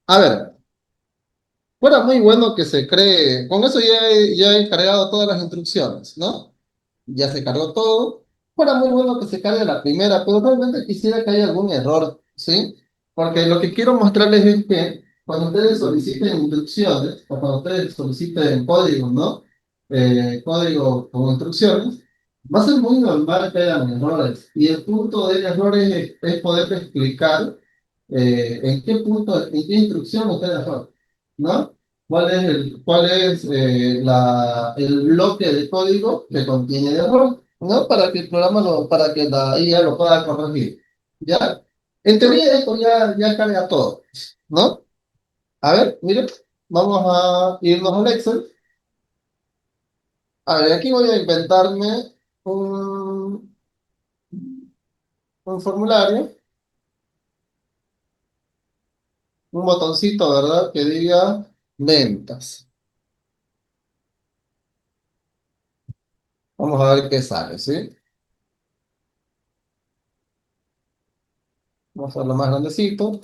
A ver, fuera muy bueno que se cree. Con eso ya he cargado todas las instrucciones, ¿no? Ya se cargó todo. Fuera muy bueno que se cargue la primera, pero realmente quisiera que haya algún error, ¿sí? Porque lo que quiero mostrarles es que cuando ustedes soliciten instrucciones, o cuando ustedes soliciten código, ¿no? Código con instrucciones, va a ser muy normal que hayan errores. Y el punto del error es poder explicar en qué punto, en qué instrucción usted error, ¿no? ¿Cuál es el bloque de código que contiene el error? ¿No? Para que el programa para que la IA lo pueda corregir. ¿Ya? En teoría esto ya carga todo, ¿no? A ver, miren, vamos a irnos al Excel. A ver, aquí voy a inventarme un, un formulario, un botoncito, ¿verdad? Que diga ventas. Vamos a ver qué sale, ¿sí? Vamos a hacerlo más grandecito.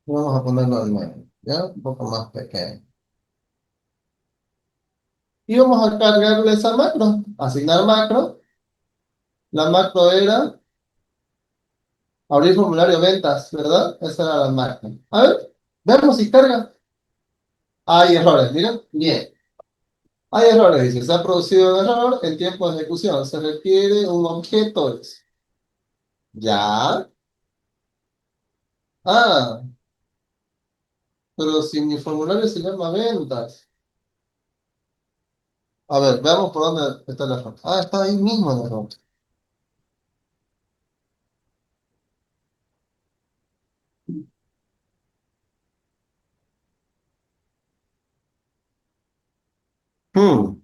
Y vamos a ponerlo al medio, ¿ya? Un poco más pequeño. Y vamos a cargarle esa macro, asignar macro. La macro era abrir formulario ventas, ¿verdad? Esa era la macro. A ver, veamos si carga. Hay errores, miren, bien. Hay errores, dice, se ha producido un error en tiempo de ejecución. Se requiere un objeto. Ya. Ah, pero si mi formulario se llama ventas. A ver, veamos por dónde está el error. Ah, está ahí mismo el error. Hmm,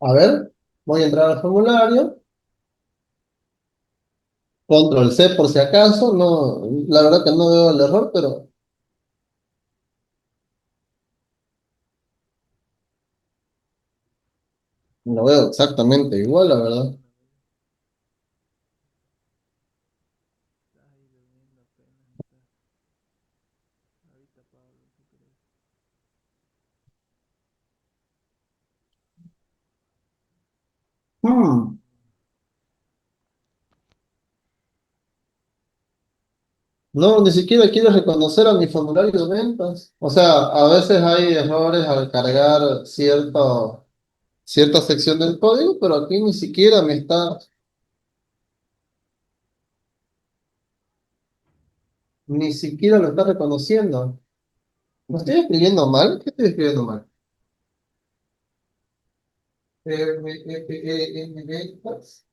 A ver, voy a entrar al formulario. Control C por si acaso. No, la verdad que no veo el error, pero lo veo exactamente igual, la verdad. Estás ahí durmiendo apenas estás. Ahorita, Pablo, ¿qué crees? Hmm, no, ni siquiera quiero reconocer a mi formulario de ventas. O sea, a veces hay errores al cargar cierta sección del código, pero aquí ni siquiera lo está reconociendo. ¿Lo estoy escribiendo mal? ¿Qué estoy escribiendo mal? Ventas.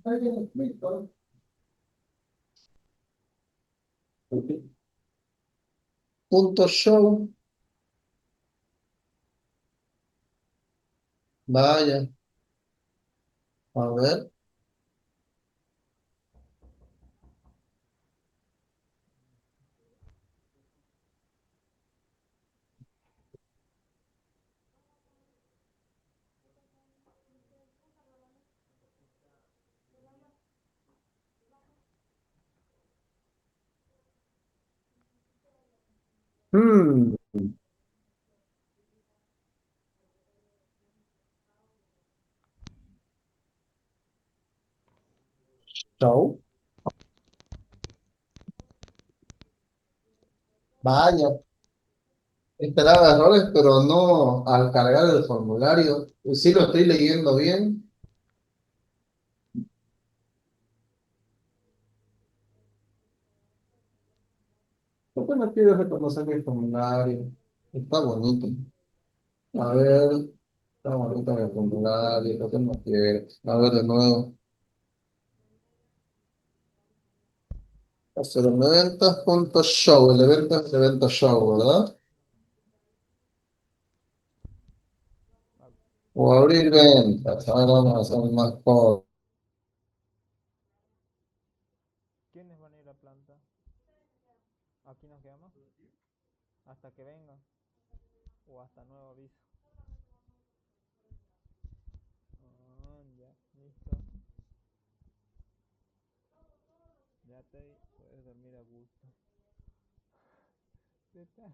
Ahí viene escrito. Punto show. Vaya, a ver. Hmm, show. Vaya, esperaba errores, pero no al cargar el formulario. Sí lo estoy leyendo bien. ¿Por qué no quiero reconocer mi formulario? Está bonito. A ver, está bonito el formulario. ¿Por qué no quiere? A ver de nuevo. Hacer un eventos.show. El evento es evento show, ¿verdad? Ah, O abrir ventas. Ahora vamos a hacer más cosas. ¿quiénes van a ir a planta? ¿Aquí nos quedamos? ¿Hasta que vengan? ¿O hasta nuevo aviso? Ah, ya, listo. Ya te puedes dormir a gusto. ¿Qué tal?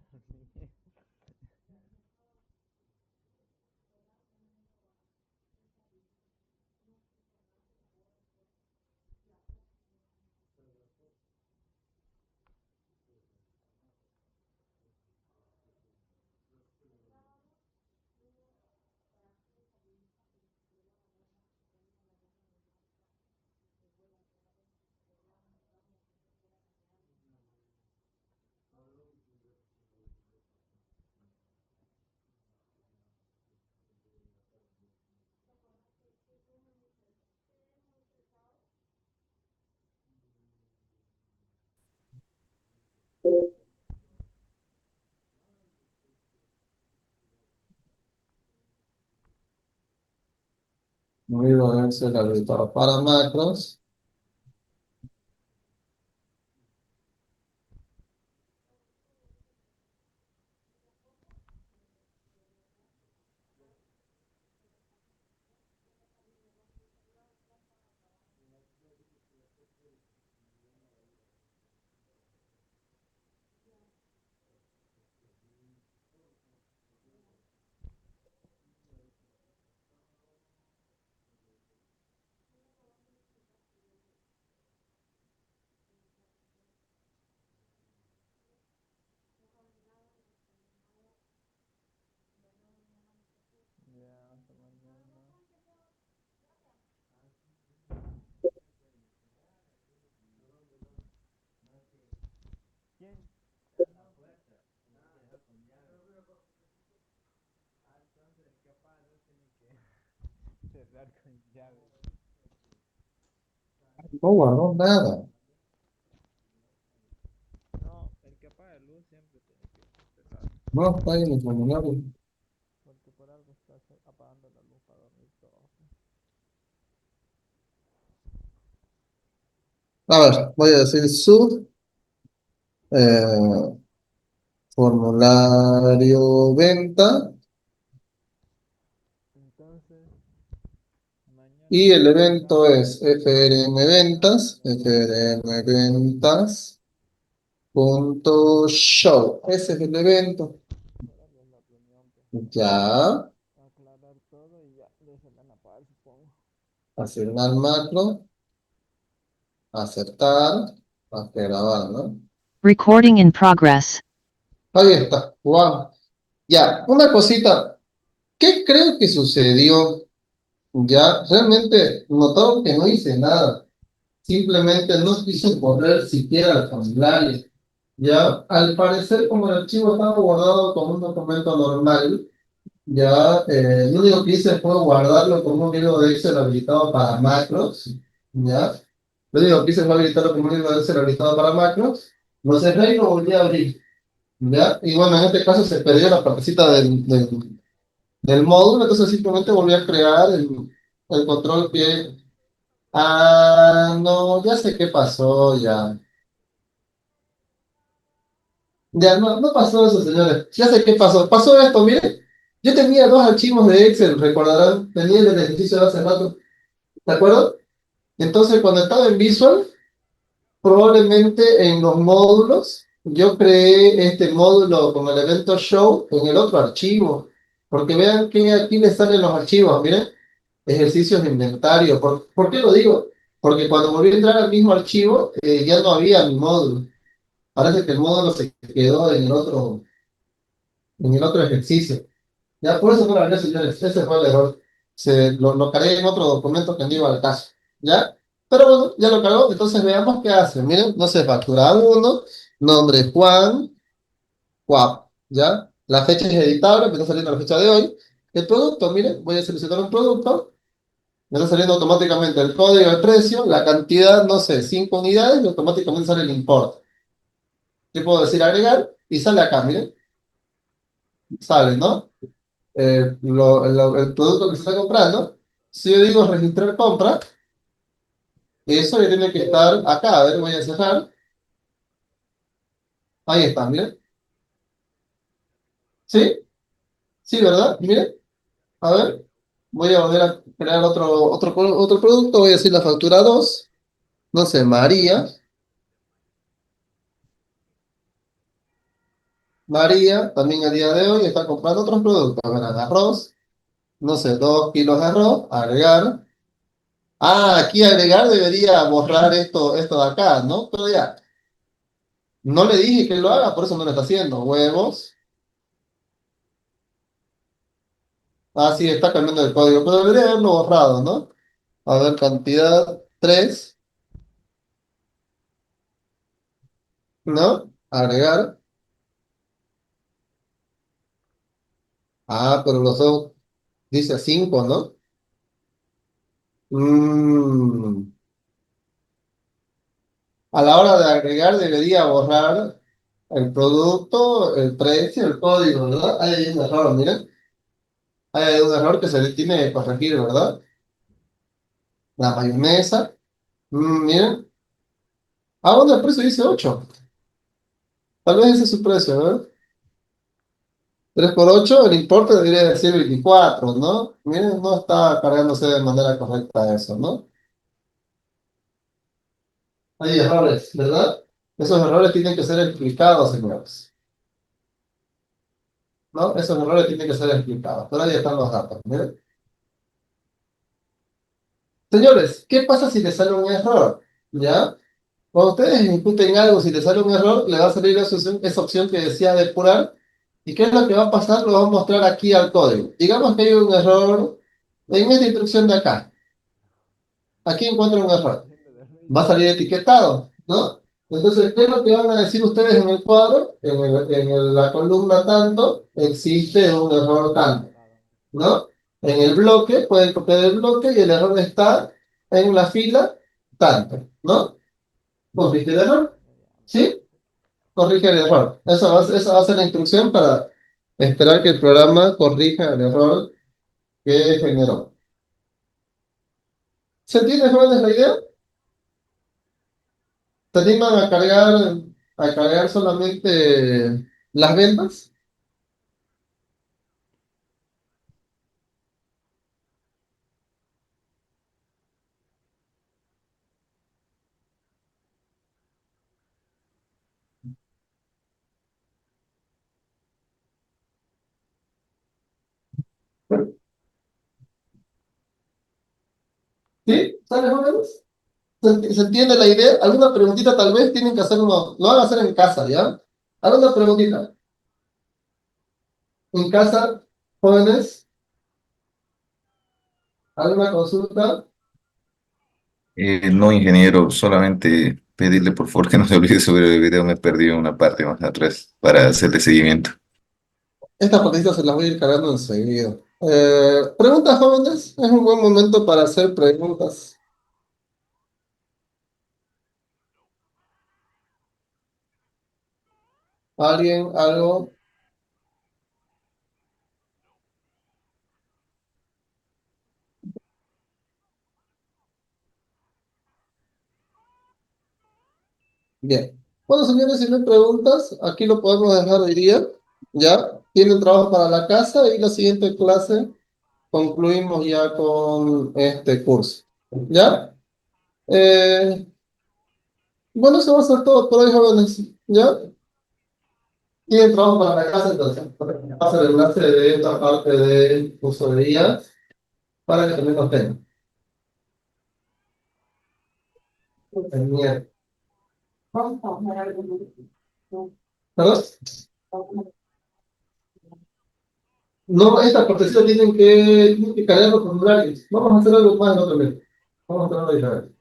Muy bien, es el habilitador para macros. Ya, hasta mañana. ¿Quién? Ah, entonces capaz no tiene que cerrar con llave. No guardó nada. No, el que apaga luz siempre tiene que empezar. No está ahí en el formulario. Porque por algo estás apagando la luz para dormir todo. A ver, voy a decir su eh, formulario venta Entonces, mañana y el evento llegamos es FRM Ventas, FRM Ventas punto show. Ese es el evento. por algo en la reunión, pues, Ya, aclarar todo y ya, de se van a apagar, supongo. asignar macro, aceptar, hasta grabar, ¿no? Recording in progress. Ahí está, wow. Ya, una cosita, ¿qué creo que sucedió? Ya, realmente notaron que no hice nada. Simplemente no quise correr siquiera el formulario. Ya, al parecer, como el archivo estaba guardado como un documento normal, ya, lo único que hice fue guardarlo como un libro de Excel habilitado para macros. Ya, lo único que hice fue habilitarlo como un libro de Excel habilitado para macros. Lo cerré y lo volví a abrir. Ya, y bueno, en este caso se perdió la partecita del módulo, entonces simplemente volví a crear el control que... Ah, no, ya sé qué pasó, ya. Ya, no, no pasó eso, señores. Ya sé qué pasó. Pasó esto, mire. Yo tenía dos archivos de Excel, recordarán. Tenía el del ejercicio de hace rato. ¿De acuerdo? Entonces, cuando estaba en Visual, probablemente en los módulos, yo creé este módulo con el evento show en el otro archivo. Porque vean que aquí les salen los archivos, miren. Ejercicios de inventario. ¿Por qué lo digo? Porque cuando volví a entrar al mismo archivo, ya no había mi módulo. Parece que el módulo se quedó en el otro ejercicio. Ya, por eso no lo hablé, señores. Ese fue el error. Lo cargué en otro documento que no iba al caso. ¿Ya? Pero bueno, ya lo cargó. Entonces veamos qué hace. Miren, no sé, factura uno, nombre Juan, Cuap. ¿Ya? La fecha es editable, me está saliendo la fecha de hoy. El producto, miren, voy a seleccionar un producto. Me está saliendo automáticamente el código, el precio, la cantidad, no sé, 5 unidades y automáticamente sale el import. Yo puedo decir agregar y sale acá, miren. Sale, ¿no? El producto que se está comprando. Si yo digo registrar compra, eso ya tiene que estar acá. A ver, voy a cerrar. Ahí está, miren. ¿Sí? Sí, ¿verdad? Miren. A ver. Voy a volver a crear otro producto. Voy a decir la factura 2. No sé, María. María, también a día de hoy, está comprando otros productos. Verán, arroz. No sé, 2 kilos de arroz. Agregar. Ah, aquí agregar debería borrar esto de acá, ¿no? Pero ya. No le dije que lo haga, por eso no lo está haciendo. Huevos. Ah, sí, está cambiando el código, pero debería haberlo borrado, ¿no? A ver, cantidad 3, ¿no? Agregar. Ah, pero los dos dice 5, ¿no? Mm, A la hora de agregar debería borrar el producto, el precio, el código, ¿verdad? Ahí hay un error, miren. Ahí hay un error que se le tiene que corregir, ¿verdad? La mayonesa. Miren. Ah, bueno, el precio dice 8. Tal vez ese es su precio, ¿verdad? 3 por 8, el importe debería decir 24, ¿no? Miren, no está cargándose de manera correcta eso, ¿no? Hay errores, ¿verdad? Esos errores tienen que ser explicados, señores, ¿no? Esos errores tienen que ser explicados. Pero ahí están los datos, miren. Señores, ¿qué pasa si les sale un error? ¿Ya? Cuando ustedes ejecuten algo, si les sale un error, le va a salir esa opción que decía depurar. ¿Y qué es lo que va a pasar? Lo vamos a mostrar aquí al código. Digamos que hay un error en esta instrucción de acá. Aquí encuentro un error. Va a salir etiquetado, ¿no? Entonces, ¿qué es lo que van a decir ustedes en el cuadro? La columna tanto, existe un error tanto, ¿no? En el bloque, pueden copiar el bloque y el error está en la fila tanto, ¿no? Corrige el error, ¿sí? Corrige el error. Esa va a ser la instrucción para esperar que el programa corrija el error que generó. ¿Se entiende, jóvenes, la idea? ¿Se animan a cargar solamente las ventas? ¿Sí? ¿Sale, jóvenes? Se entiende la idea? ¿Alguna preguntita tal vez tienen que hacer uno? Lo van a hacer en casa, ¿ya? ¿Alguna preguntita? ¿En casa, jóvenes? ¿Alguna consulta? No, ingeniero, solamente pedirle por favor que no se olvide sobre el video, me perdí una parte más atrás para hacerle seguimiento. Estas partecitas se las voy a ir cargando enseguida. ¿Preguntas, jóvenes? Es un buen momento para hacer preguntas. ¿Alguien? ¿Algo? Bien. Bueno, señores, si no hay preguntas, aquí lo podemos dejar hoy día. ¿Ya? Tienen trabajo para la casa y la siguiente clase concluimos ya con este curso. ¿Ya? Eh, bueno, eso va a ser todo por hoy, jóvenes. ¿Ya? Tienen trabajo para la casa, entonces. Pasa el enlace de esta parte del curso de día para que también lo tengan. Genial. ¿Perdón? No, estas partecitas tienen que cargar los formularios. Vamos a hacer algo más en otro mes. Vamos a hacer algo diferente.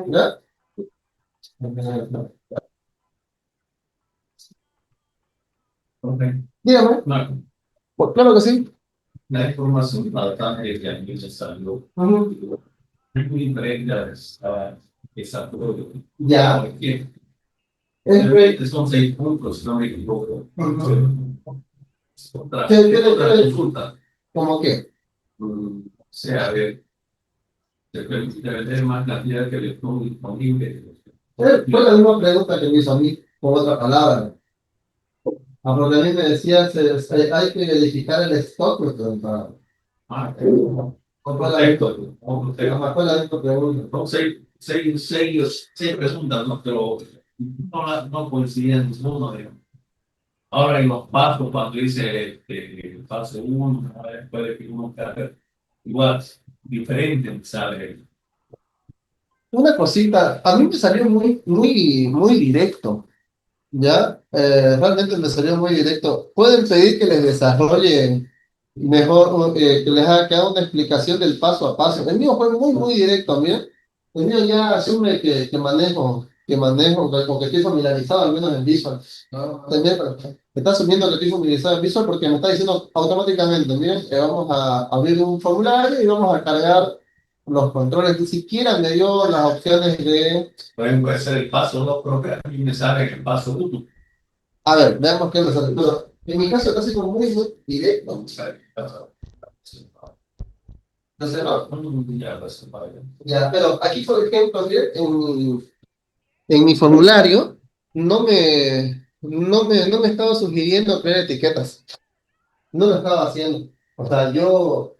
¿Ya? Ok. Dígame. Marco, Pues claro que sí. la información bastante que han necesario Ujú. es muy diferente a esa todo. Ya. Porque Es son 6 puntos, si no me equivoco. Ujú. Otra, ¿Qué? consulta. ¿Cómo qué? O sea, a ver, se permite vender más cantidad que le pongo disponible. Fue la misma pregunta que me hizo a mí, con otra palabra. A porque a mí me decía, hay que verificar el stock, me preguntaba. Ah, ¿O fue la misma? correcto. Ajá, fue la misma pregunta. Son seis preguntas, ¿no? Pero no coincidían ninguno de ellos. Ahora en los pasos, cuando dice paso uno, puede que uno cargue igual, diferente, me sale. Una cosita, a mí me salió muy directo, ¿ya? Realmente me salió muy directo. Pueden pedir que les desarrolle mejor, que les haga que haga una explicación del paso a paso. El mío fue muy directo, mira. El mío ya asume que manejo, o que estoy familiarizado al menos en Visual. ¿No? También, está asumiendo que estoy familiarizado en Visual porque me está diciendo automáticamente, miren, que vamos a abrir un formulario y vamos a cargar los controles. Ni siquiera me dio las opciones de... Puede ser el paso 2 propio, a mí me sale el paso 1. A ver, veamos qué me sale. Pero en mi caso, casi como muy directo. No sé, ¿no? Ya, pues, vale. Ya, pero aquí, por ejemplo, miren, en mi formulario no me estaba sugiriendo crear etiquetas. No lo estaba haciendo. O sea, yo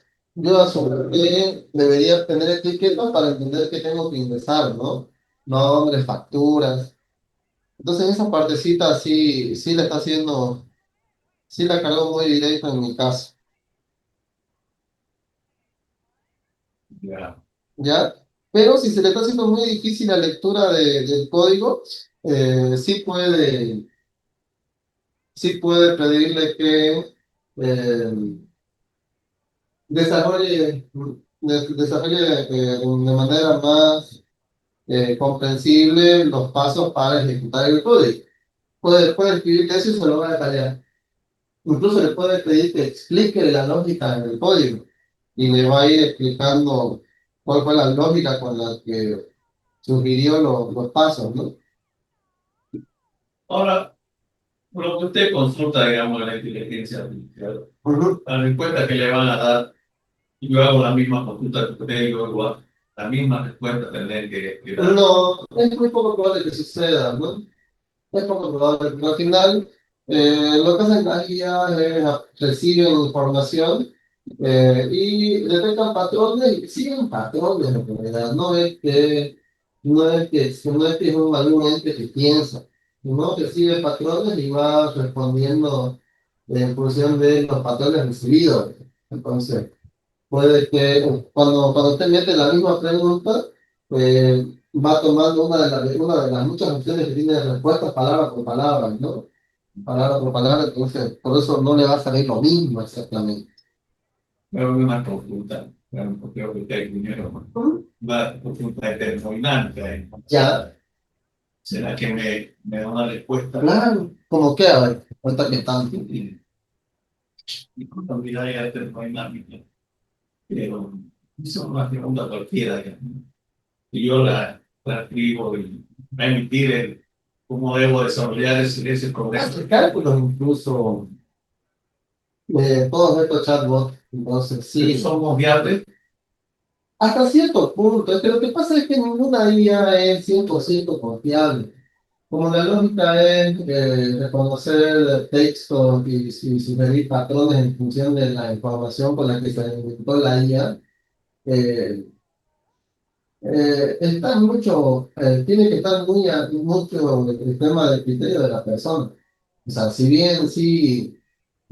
asumí que debería tener etiquetas para entender que tengo que ingresar, ¿no? Nombres, facturas. Entonces esa partecita sí la está haciendo, sí la cargó muy directo en mi caso. Ya. ¿Ya? Pero si se le está haciendo muy difícil la lectura del código, sí puede pedirle que eh, desarrolle de manera más comprensible los pasos para ejecutar el código. Puede escribir eso y se lo va a detallar. Incluso le puede pedir que explique la lógica del código y le va a ir explicando cuál fue la lógica con la que sugirió los pasos, ¿no? Ahora, por lo que usted consulta, digamos, la inteligencia artificial, Ujú. la respuesta que le van a dar, yo hago la misma consulta que usted, yo hago la misma respuesta tendré que dar. No, es muy poco probable que suceda, ¿no? Es poco probable, pero al final lo que hacen las IA es reciben información y detectan patrones y siguen patrones en realidad. No es que es algún ente que piensa, no recibe patrones y va respondiendo en función de los patrones recibidos. Entonces, puede que cuando usted mete la misma pregunta, va tomando una de las muchas opciones que tiene de respuesta palabra por palabra, ¿no? Palabra por palabra, entonces por eso no le va a salir lo mismo exactamente. Pero una consulta, bueno, porque creo que usted hay dinero, Ujú. una consulta determinante. Ya, ¿Será que me da una respuesta? claro, como que, a ver, cuenta que tanto. Y contabilidad ya termodinámica. Pero esa es una pregunta cualquiera, digamos. Y yo la escribo y va a emitir cómo debo desarrollar ese progreso. Hace cálculos incluso, todos estos chatbots, entonces Si sí. somos viables, Hasta cierto punto, es que lo que pasa es que ninguna IA es 100% confiable. Como la lógica es reconocer textos y sugerir patrones en función de la información con la que se alimentó la IA, eh, tiene que estar mucho el tema del criterio de la persona. O sea, si bien sí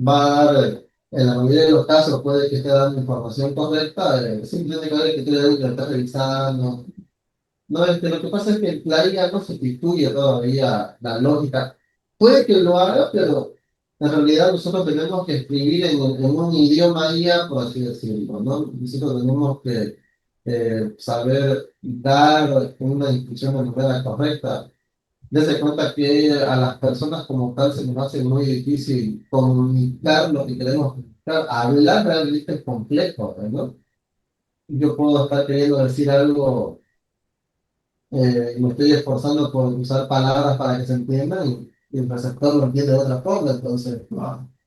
va a dar, en la mayoría de los casos puede que esté dando información correcta, siempre tiene que haber el criterio de que lo está revisando. No, lo que pasa es que la IA no sustituye todavía la lógica. Puede que lo haga, pero en realidad nosotros tenemos que escribir en un idioma IA, por así decirlo, ¿no? Nosotros tenemos que saber dar una instrucción de manera correcta. Dese cuenta que a las personas como tal se nos hace muy difícil comunicar lo que queremos comunicar. Hablar realmente es complejo, ¿no? Yo puedo estar queriendo decir algo me estoy esforzando por usar palabras para que se entiendan y el receptor lo entiende de otra forma, entonces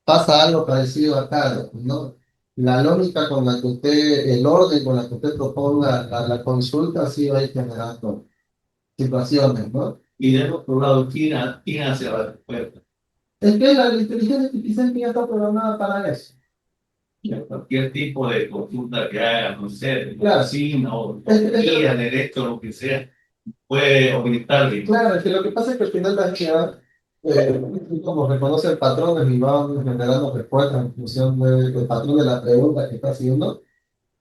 pasa algo parecido acá, ¿no? La lógica con la que usted, el orden con la que usted proponga la consulta, sí va a ir generando situaciones, ¿no? y del otro lado, ¿quién hace la respuesta? Es que la inteligencia artificial ya está programada para eso. Cualquier tipo de consulta que haga, no sé, de Claro. cocina o Es que- guía, derecho, lo que sea, puede orientarle. Claro, es que lo que pasa es que al final la IA, como reconoce patrones y va generando respuestas en función del patrón de la pregunta que está haciendo,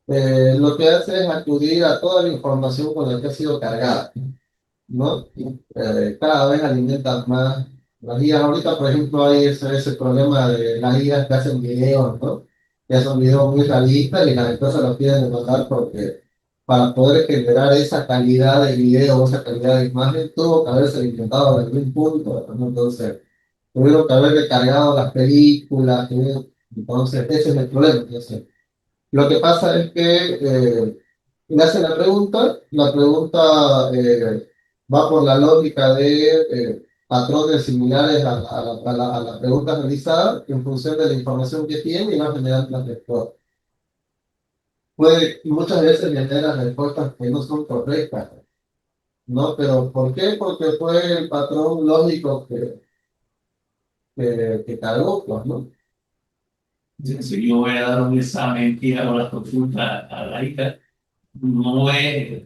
lo que hace es acudir a toda la información con la que ha sido cargada, ¿no? Cada vez alimentan más las guías. Ahorita, por ejemplo, hay ese problema de las guías que hacen videos, ¿no? Que hacen videos muy realistas y las empresas los quieren demandar porque para poder generar esa calidad de video, esa calidad de imagen, tuvo que haberse alimentado desde algún punto, ¿no? Entonces, tuvieron que haber recargado las películas, entonces ese es el problema. Entonces, lo que pasa es que le hacen la pregunta va por la lógica de patrones similares a la pregunta realizada en función de la información que tiene y va generando las respuestas. Muchas veces genera respuestas que no son correctas, ¿no? Pero ¿por qué? Porque fue el patrón lógico que cargó, pues, ¿no? Si yo voy a dar un examen y hago la consulta a la hija, no es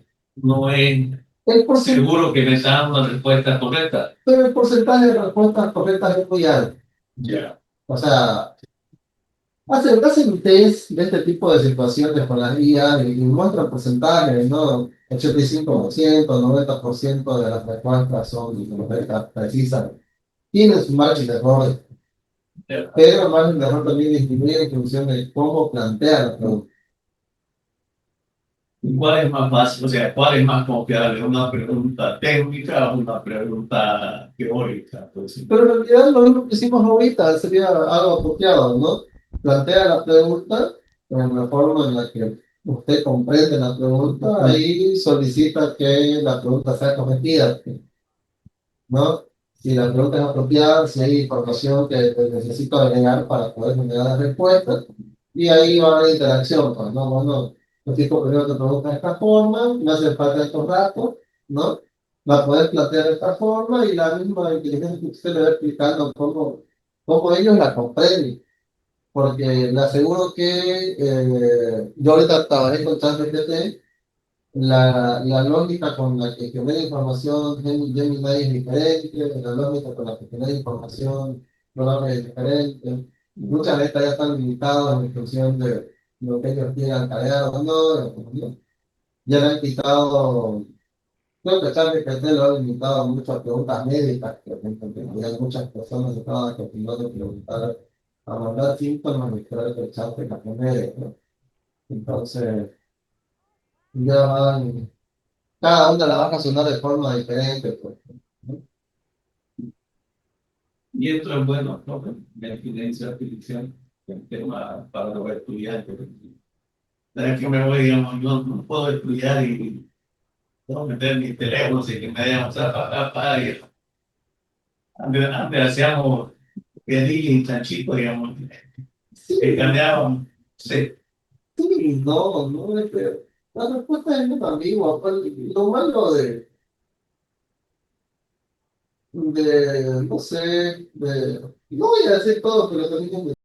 El porcentaje, seguro que me está dando una respuesta correcta. pero el porcentaje de respuestas correctas es muy alto. Ya. O sea, hacen test de este tipo de situaciones con las guías y muestran porcentajes, ¿no? 85%, 90% de las respuestas son correctas, precisas. Tienen su margen de error, pero el margen de error también disminuye en función de cómo plantea la pregunta. ¿Cuál es más fácil? O sea, ¿cuál es más confiable? ¿Una pregunta técnica o una pregunta teórica? Pues, Pero en realidad lo mismo que hicimos ahorita sería algo apropiado, ¿no? Plantea la pregunta en la forma en la que usted comprende la pregunta y solicita que la pregunta sea corregida, ¿no? Si la pregunta es apropiada, si hay información que necesito agregar para poder generar la respuesta, y ahí va la interacción, pues, ¿no? Bueno, el tipo primero te pregunta de esta forma, me hace falta estos datos, ¿no? La puedes plantear de esta forma y la misma inteligencia que usted le va explicando cómo ellos la comprenden. Porque le aseguro que yo ahorita trabajé con ChatGPT, la lógica con la que genera información Gemini es diferente, la lógica con la que genera información Clojure es diferente. Muchas veces ya están limitados en función de lo que ellos quieran cargar o no. Ya le han quitado, creo que ChatGPT lo ha limitado mucho a preguntas médicas, por ejemplo, que hay muchas personas que estaban acostumbradas a preguntar, a mandar síntomas y creo que el chat te la pone, ¿no? Entonces, ya van, cada una la va a razonar de forma diferente, pues. ¿No? Y esto es bueno, ¿no? La inteligencia artificial, el tema para los estudiantes. ¿Sabes que me voy, digamos, yo no puedo estudiar y puedo meter mi teléfono sin que me hayan para y antes hacíamos pedillas tan chicos, digamos, Sí, que cambiaban, sí, sí, no, no, es que la respuesta es muy ambigua. Pues, lo malo no sé, no voy a decir todo, pero también